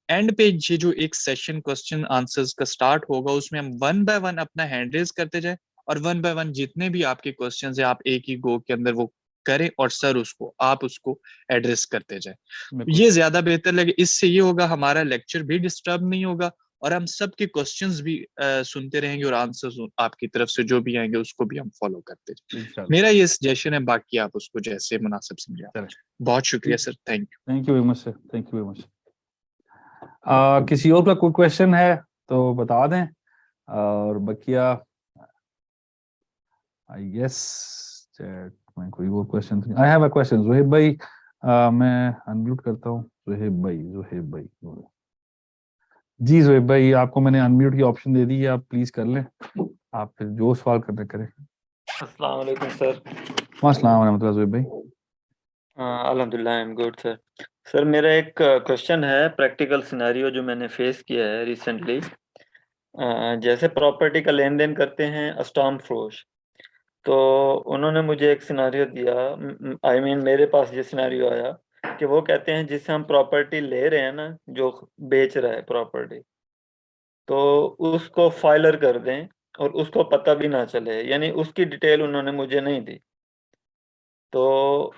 एंड पे ये जो एक सेशन क्वेश्चन आंसर्स का स्टार्ट होगा उसमें हम वन बाय वन अपना हैंड रेज करते जाए, और वन बाय वन जितने भी आपके क्वेश्चंस है आप एक ही गो के अंदर वो करें, और सर आप उसको एड्रेस करते जाए।
बिल्कुल
ये
सर।
ज्यादा बेहतर लगे, इससे ये होगा हमारा लेक्चर भी डिस्टर्ब नहीं होगा, और हम सबके क्वेश्चंस भी सुनते रहेंगे, और आंसर्स आपकी तरफ से जो भी आएंगे उसको भी हम फॉलो करते जाए।
इंशाल्लाह।
मेरा ये सजेशन है, बाकी आप उसको जैसे मुनासिब समझे।
चलें।
बहुत शुक्रिया sir, thank you.
Thank you very much sir, thank you very much. किसी और का कोई क्वेश्चन है तो बता दें, और बकिया आई गेस चैट में कोई और question. I have a question Zoheb भाई, मैं अनम्यूट करता हूँ। जोहेब भाई जी, जोहेब भाई आपको मैंने अनम्यूट की ऑप्शन दे दी है, आप प्लीज कर लें, आप फिर जो सवाल करना करें।
अस्सलाम वालेकुम सर।
वालेकुम रहमतुल्लाह। जोहेब भाई
अल्हम्दुलिल्लाह I am good sir. Sir मेरा एक क्वेश्चन है, प्रैक्टिकल सिनेरियो जो मैंने फेस किया है रिसेंटली। जैसे प्रॉपर्टी का लेन देन करते हैं अस्टॉम फरोश, तो उन्होंने मुझे एक सिनेरियो दिया, आई मीन मेरे पास ये सिनेरियो आया कि वो कहते हैं जिससे हम प्रॉपर्टी ले रहे हैं ना, जो बेच रहा है प्रॉपर्टी, तो उसको फाइलर कर दें और उसको पता भी ना चले, यानी उसकी डिटेल उन्होंने मुझे नहीं दी। तो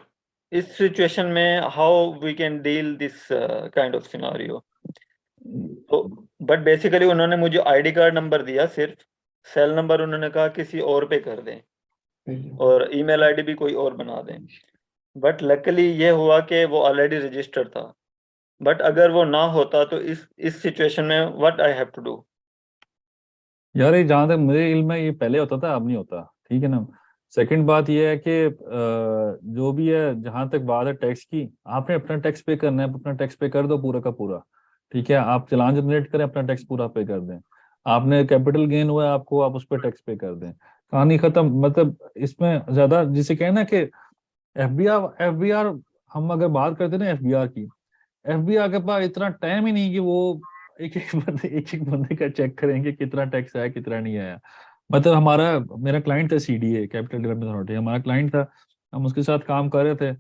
इस सिचुएशन में how we can deal this kind of scenario. तो बट बेसिकली उन्होंने मुझे आईडी कार्ड नंबर दिया सिर्फ, सेल नंबर उन्होंने कहा किसी और पे कर दें और ईमेल आईडी भी कोई और बना दें। बट लकीली ये हुआ कि वो ऑलरेडी रजिस्टर्ड था। बट अगर वो ना होता तो इस सिचुएशन में what I have to do.
यार, ये जहाँ तक मुझे इल्म है ये पहले होता था, अब नहीं होता, ठीक है ना। सेकंड बात ये है कि जो भी है, जहां तक बात है टैक्स की, आपने अपना टैक्स पे करना है, अपना टैक्स पे कर दो पूरा का पूरा, ठीक है। आप चालान जनरेट करें, अपना टैक्स पूरा पे कर दें। आपने कैपिटल गेन हुआ है आपको, आप उस पर टैक्स पे कर दें, कहानी खत्म। मतलब इसमें ज्यादा जिसे कहना कि एफबीआर, हम अगर बात करते हैं ना एफबीआर की, एफबीआर के पास इतना टाइम ही नहीं कि वो एक एक बंदे का चेक करेंगे कितना टैक्स आया कितना नहीं आया। मतलब मेरा क्लाइंट था सीडीए, कैपिटल डेवलपमेंट अथॉरिटी, हमारा क्लाइंट था, हम उसके साथ काम कर रहे थे।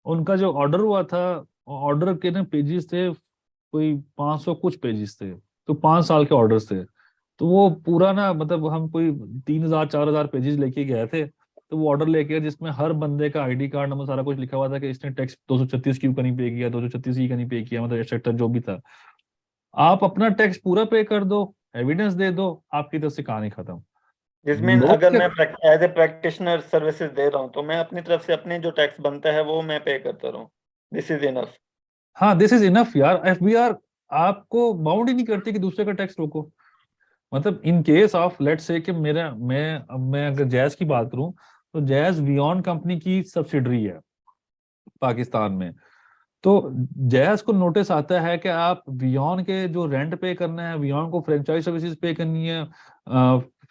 उनका जो ऑर्डर हुआ था, ऑर्डर के ना पेजेस थे कोई 500 कुछ पेजेस थे, तो 5 साल के ऑर्डर्स थे। तो वो पूरा ना, मतलब हम कोई 3000 4000 पेजेस लेके गए थे, तो वो ऑर्डर लेके गए जिसमें हर बंदे का आईडी कार्ड नंबर सारा कुछ लिखा हुआ था कि इसने टैक्स 236 क्यों का नहीं पे किया, 236 का नहीं पे किया, मतलब एक्सेट्रा जो भी था। आप अपना टैक्स पूरा पे कर दो, एविडेंस दे दो, आपकी तरफ से कहानी खत्म।
जिसमें
लोग
अगर
क्या,
मैं एज ए प्रैक्टिशनर सर्विसेज दे रहा हूँ तो मैं अपनी तरफ से अपने जो टैक्स बनता है वो मैं पे करता रहूँ, दिस इज इनफ।
हाँ दिस इज इनफ यार। एफबीआर आपको बाउंड ही नहीं करती कि दूसरे का टैक्स रोको। मतलब in case of let's say कि मैं अगर जैज की बात करूं, तो जैज वियॉन कंपनी की सब्सिडरी है पाकिस्तान में। तो जैज को नोटिस आता है कि आप वियॉन के जो रेंट पे करना है, वियॉन को फ्रेंचाइज सर्विसेज पे करनी है,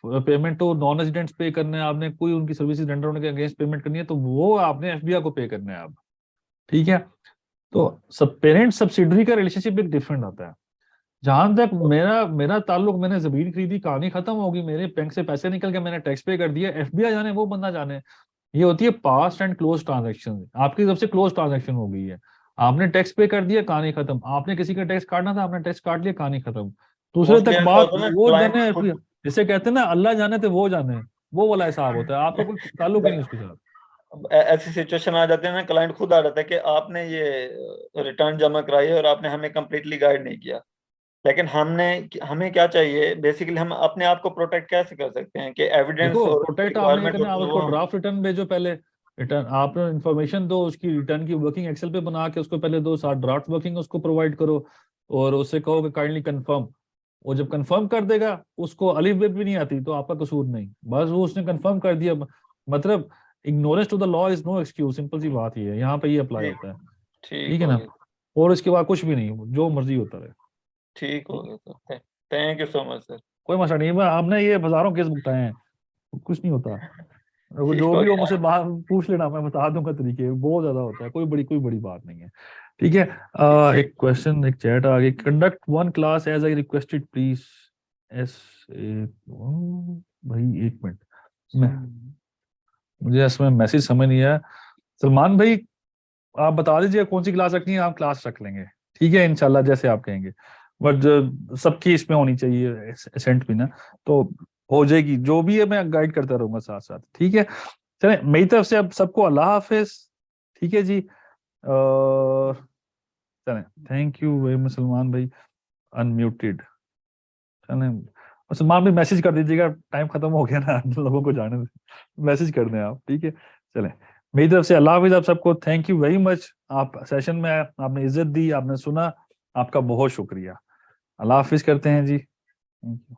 पेमेंट तो नॉन रेजिडेंट्स पे करना है, आपने कोई उनकी सर्विसेज रेंडर होने के अगेंस्ट पेमेंट करनी है, तो वो आपने एफबीआई को पे करना है आप, ठीक है। तो सब पेरेंट सब्सिडरी का रिलेशनशिप एक डिफरेंट आता है। जहां तक मेरा ताल्लुक, मैंने जमीन खरीदी, कहानी खत्म होगी, मेरे बैंक से पैसे निकल के मैंने टैक्स पे कर दिया, एफबीआई जाने वो बंदा जाने। ये होती है पास्ट एंड क्लोज ट्रांजैक्शन, आपकी तरफ से क्लोज ट्रांजैक्शन हो गई है, आपने टैक्स पे कर दिया, कहानी खत्म। आपने किसी का टैक्स काटना था, आपने टैक्स काट लिया, कहानी खत्म। दूसरे
Mostly
तक
ऐसा
बात
होता है ना,
वो
client
जाने,
खुद
जिसे कहते हैं ना अल्लाह जाने तो वो जाने, वो वाला हिसाब होता है, आपका कोई ताल्लुक ही नहीं उसके साथ।
ऐसी सिचुएशन आ जाती है ना, क्लाइंट खुद आ जाता है कि आपने ये रिटर्न जमा कराई है और आपने हमें कंप्लीटली गाइड नहीं किया। लेकिन हमें क्या चाहिए बेसिकली, हम अपने आप को प्रोटेक्ट कैसे कर सकते हैं कि एविडेंस
देखो
और
प्रोटेक्ट आपने ये
रिक्वायरमेंट
करना, आप
होती है
उसको
वो हम
ड्राफ्ट रिटर्न भेजो पहले, रिटर्न आप इंफॉर्मेशन दो उसकी, रिटर्न की वर्किंग एक्सेल पे बना के उसको पहले दो, साथ ड्राफ्ट वर्किंग उसको प्रोवाइड करो, और उससे कहो कि काइंडली कंफर्म। वो जब कंफर्म कर देगा, उसको अलिफ बे भी नहीं आती तो आपका कसूर नहीं, बस वो उसने कंफर्म कर दिया, मतलब ignorance to the law is no excuse, simple सी बात ये है, यहाँ पे ये अप्लाई
ठीक
होता है।
ठीक
ठीक है
हो
ना,
गया,
और इसके बाद कुछ भी नहीं, जो मर्जी होता रहे।
ठीक हो
ठीक है,
गया sir, thank you so much sir.
कोई मसला नहीं, हमने ये हजारों केस भुगताए हैं, कुछ नहीं होता। वो
ठीक
जो
हो
भी हो
गया,
मुझसे बाहर पूछ लेना, मैं बता दूंगा तरीके, बहुत ज्यादा होता है, कोई बड़ी बात नहीं है। ठीक है, एक क्वेश्चन, एक चैट आ गई, conduct one class as I requested please S A, भाई एक मिनट, मैं मुझे इसमें मैसेज समझ नहीं आया। सलमान भाई आप बता दीजिए कौन सी क्लास रखनी है, आप क्लास रख लेंगे, ठीक है इंशाल्लाह जैसे आप कहेंगे, बट सबकी इसमें होनी चाहिए एसेंट भी ना, तो हो जाएगी, जो भी है मैं गाइड करता रहूंगा साथ साथ। ठीक है, चले मेरी तरफ से अब सबको अल्लाह हाफिज। ठीक है जी, चले, thank you very much Salman भाई, अनम्यूटेड। चले, और सलमान भाई मैसेज कर दीजिएगा, टाइम खत्म हो गया ना, लोगों को जाने मैसेज कर दें आप। ठीक है, चले मेरी तरफ से अल्लाह हाफिज आप सबको, थैंक यू वेरी मच, आप सेशन में आपने इज्जत दी, आपने सुना, आपका बहुत शुक्रिया। अल्लाह हाफिज करते हैं जी, थैंक यू।